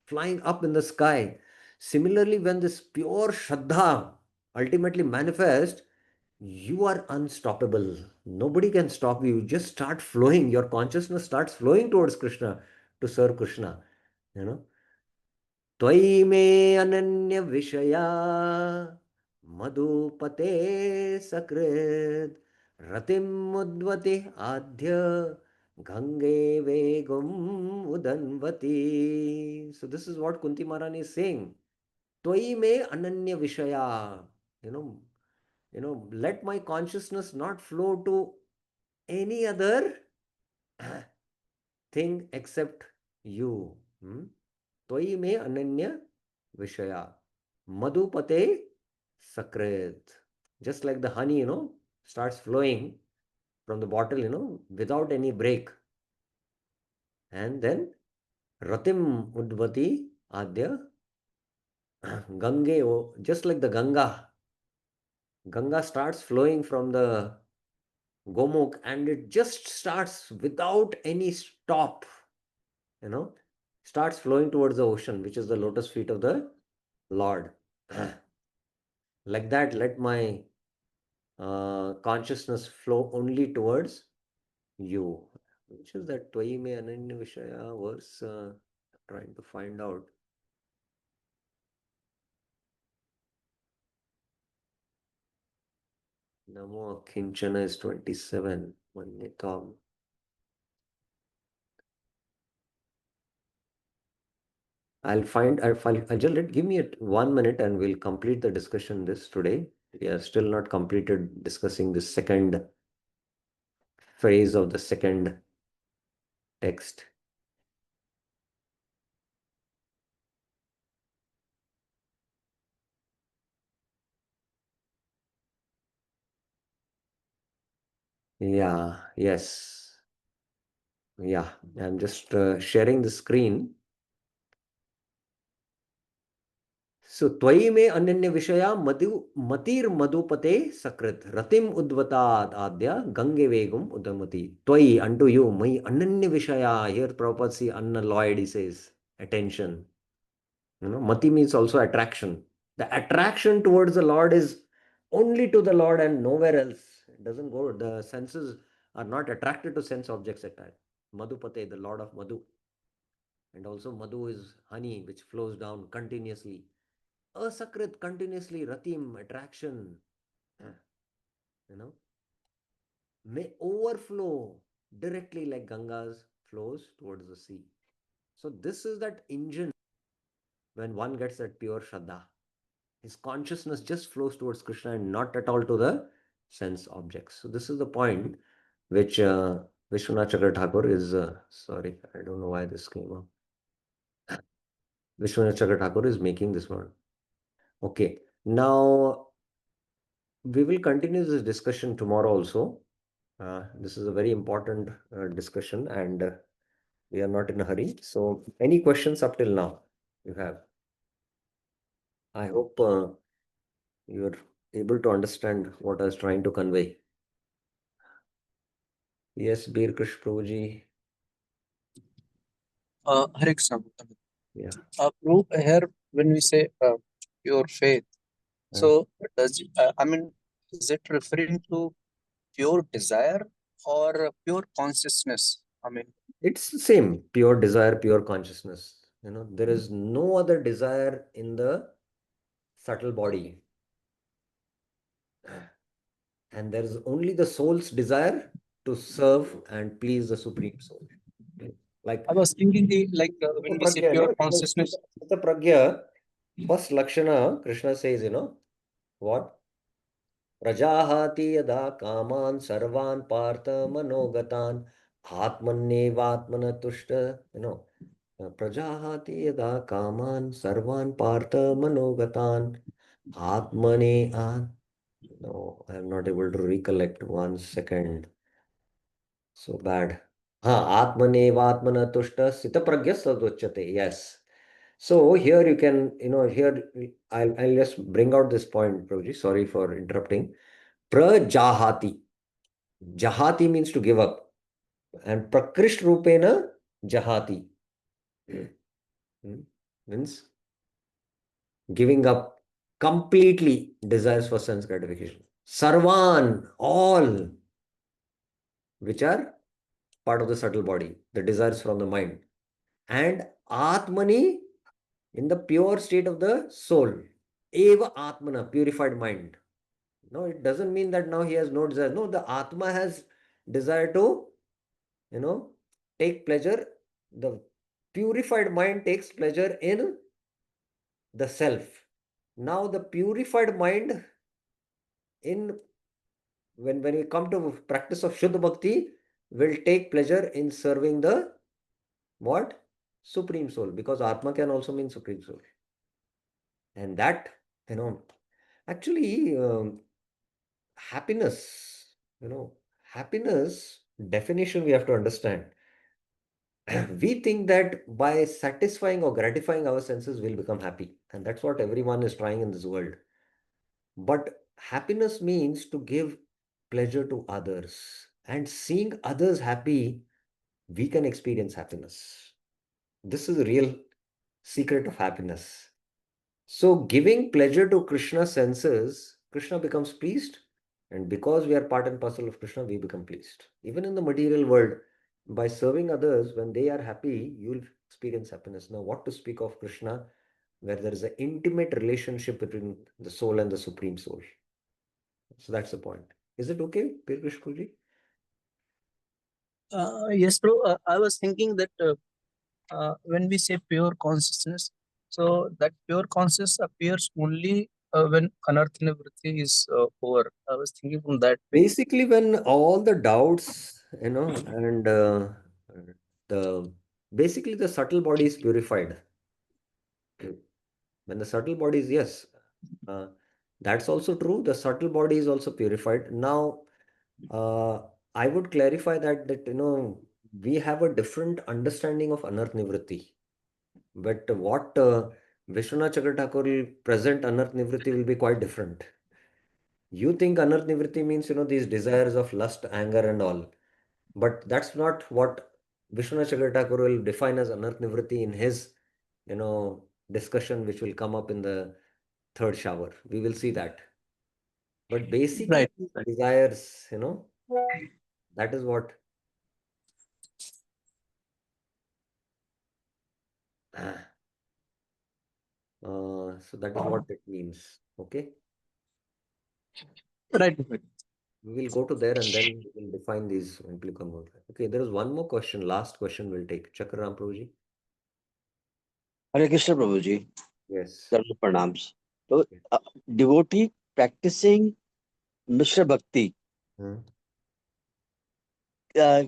flying up in the sky. Similarly, when this pure Shraddha ultimately manifests, you are unstoppable. Nobody can stop you. You just start flowing. Your consciousness starts flowing towards Krishna to serve Krishna. Tvai me ananya vishaya madhupate sakrit ratim mudvati adhya gange vegum udanvati. So this is what Kunti Maharani is saying. Tvai me ananya vishaya. Let my consciousness not flow to any other thing except you. Tvai me ananya vishaya. Madhupate sakrit. Just like the honey, starts flowing from the bottle, without any break. And then Ratim Udvati Adya Gange, just like the Ganga. Ganga starts flowing from the Gomukh and it just starts without any stop, starts flowing towards the ocean, which is the lotus feet of the Lord. Like that, let my consciousness flow only towards you. Which is that Tvai me ananya vishaya verse? Trying to find out. Namo Kinchana is 27. Manyatam. I'll just give me 1 minute and we'll complete the discussion this today. We are still not completed discussing the second phrase of the second text. Yeah, yes. Yeah, I'm just sharing the screen. So, Tvai me ananya vishaya matir madhupate sakrit ratim udvatad adya gange vegum udamati. Tvai, unto you, my ananya vishaya. Here Prabhupada see unalloyed, he says, attention. Mati means also attraction. The attraction towards the Lord is only to the Lord and nowhere else. It doesn't go, the senses are not attracted to sense objects at that. Madhupate, the Lord of Madhu. And also Madhu is honey which flows down continuously. Asakrit, continuously, Ratim, attraction, may overflow directly like Ganga's flows towards the sea. So this is that engine when one gets that pure Shraddha. His consciousness just flows towards Krishna and not at all to the sense objects. So this is the point which Vishwanath Chakra Thakur is, sorry, I don't know why this came up. Vishwanath Chakra Thakur is making this one. Okay, now we will continue this discussion tomorrow also. This is a very important discussion, and we are not in a hurry. So, any questions up till now you have? I hope you're able to understand what I was trying to convey. Yes, Bir Krish Prabhuji. Hare Krishna. Yeah. Prabhu, here when we say pure faith, so does I mean, is it referring to pure desire or pure consciousness? I mean, It's the same, pure desire, pure consciousness. There is no other desire in the subtle body. And there is only the soul's desire to serve and please the Supreme Soul. Like I was thinking when we say Pragya, pure consciousness. Sita Pragya, first Lakshana, Krishna says, what? Prajahati yada kaman sarvan partha manogatan atmannevatmana tushta, Prajahati yada kaman sarvan partha manogatan atmane No, I am not able to recollect. 1 second. So bad. Atmanevatmana tushta sita pragya sadochyate. Yes. So here you can, here I'll just bring out this point, Prabhuji. Sorry for interrupting. Prajahati. Jahati means to give up. And prakrish rupena jahati. Means giving up completely desires for sense gratification. Sarvan, all, which are part of the subtle body, the desires from the mind. And Atmani, in the pure state of the soul. Eva Atmana, purified mind. No, it doesn't mean that now he has no desire. No, the Atma has desire to, take pleasure. The purified mind takes pleasure in the self. Now the purified mind, when we come to practice of Shuddha Bhakti, will take pleasure in serving the what? Supreme Soul, because Atma can also mean Supreme Soul. And that, actually, happiness, happiness definition we have to understand. We think that by satisfying or gratifying our senses, we'll become happy. And that's what everyone is trying in this world. But happiness means to give pleasure to others. And seeing others happy, we can experience happiness. This is the real secret of happiness. So giving pleasure to Krishna's senses, Krishna becomes pleased. And because we are part and parcel of Krishna, we become pleased. Even in the material world, by serving others, when they are happy, you'll experience happiness. Now, what to speak of Krishna, where there is an intimate relationship between the soul and the Supreme Soul. So that's the point. Is it okay, Pirkrishpuji? Yes, bro. I was thinking that when we say pure consciousness, so that pure consciousness appears only when anartha nivritti is over. I was thinking from that way. Basically, when all the doubts, and basically the subtle body is purified. When the subtle body is, yes, that's also true. The subtle body is also purified. Now, I would clarify that we have a different understanding of anartha nivritti. But what Vishwanath Chakra Thakur will present anartha nivritti will be quite different. You think anartha nivritti means, these desires of lust, anger and all. But that's not what Vishwanath Chakra Thakur will define as anartha nivritti in his, discussion, which will come up in the third shower. We will see that. But basically, Right. desires, that is what. So that is what it means. Okay. Right. We will go to there and then we will define these implicable. Okay, there is one more question. Last question we'll take. Chakram Prabhuji. Hare Krishna Prabhuji. Yes. Pranams. So, devotee practicing Mishra Bhakti. Hmm. Uh,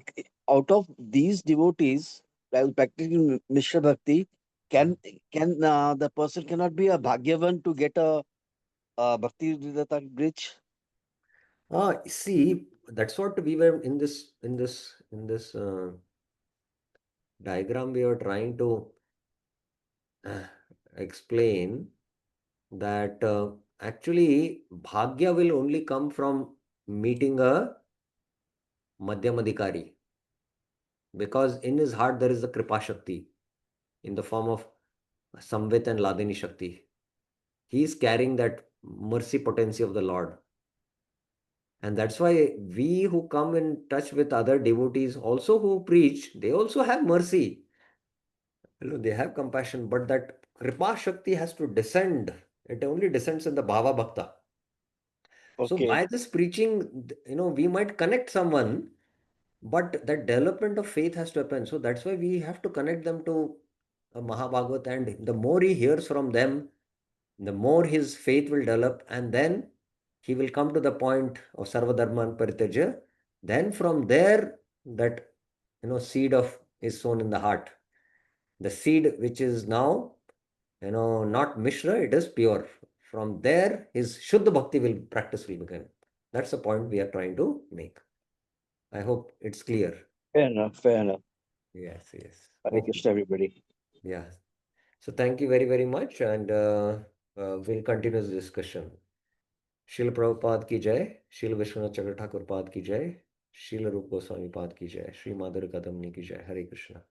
out of these devotees, while practicing Mishra Bhakti, can the person cannot be a Bhagyavan to get a Bhakti Vedanta bridge? See, that's what we were in this diagram we were trying to explain that actually bhagya will only come from meeting a madhyamadikari, because in his heart there is the kripa shakti in the form of samvit and ladini shakti. He is carrying that mercy potency of the Lord. And that's why we who come in touch with other devotees also who preach, they also have mercy. They have compassion, but that kripa shakti has to descend. It only descends in the bhava bhakta. So Okay. by this preaching, we might connect someone, but that development of faith has to happen. So that's why we have to connect them to a Mahabhagavat, and the more he hears from them, the more his faith will develop, and then he will come to the point of Sarva Dharman Parityaja. Then from there, that seed of is sown in the heart. The seed which is now not Mishra, it is pure. From there, his Shuddha Bhakti practice will begin. That's the point we are trying to make. I hope it's clear. Fair enough. Fair enough. Yes, yes. Hare Okay. Krishna, everybody. Yeah. So thank you very, very much, and we'll continue this discussion. Srila Prabhupada ki jai, Srila Vishwanath Chakra Thakur Pad ki jai, Srila Rupa Goswami Pad ki jai, Sri Madhurya Kadambini ki jai. Hare Krishna.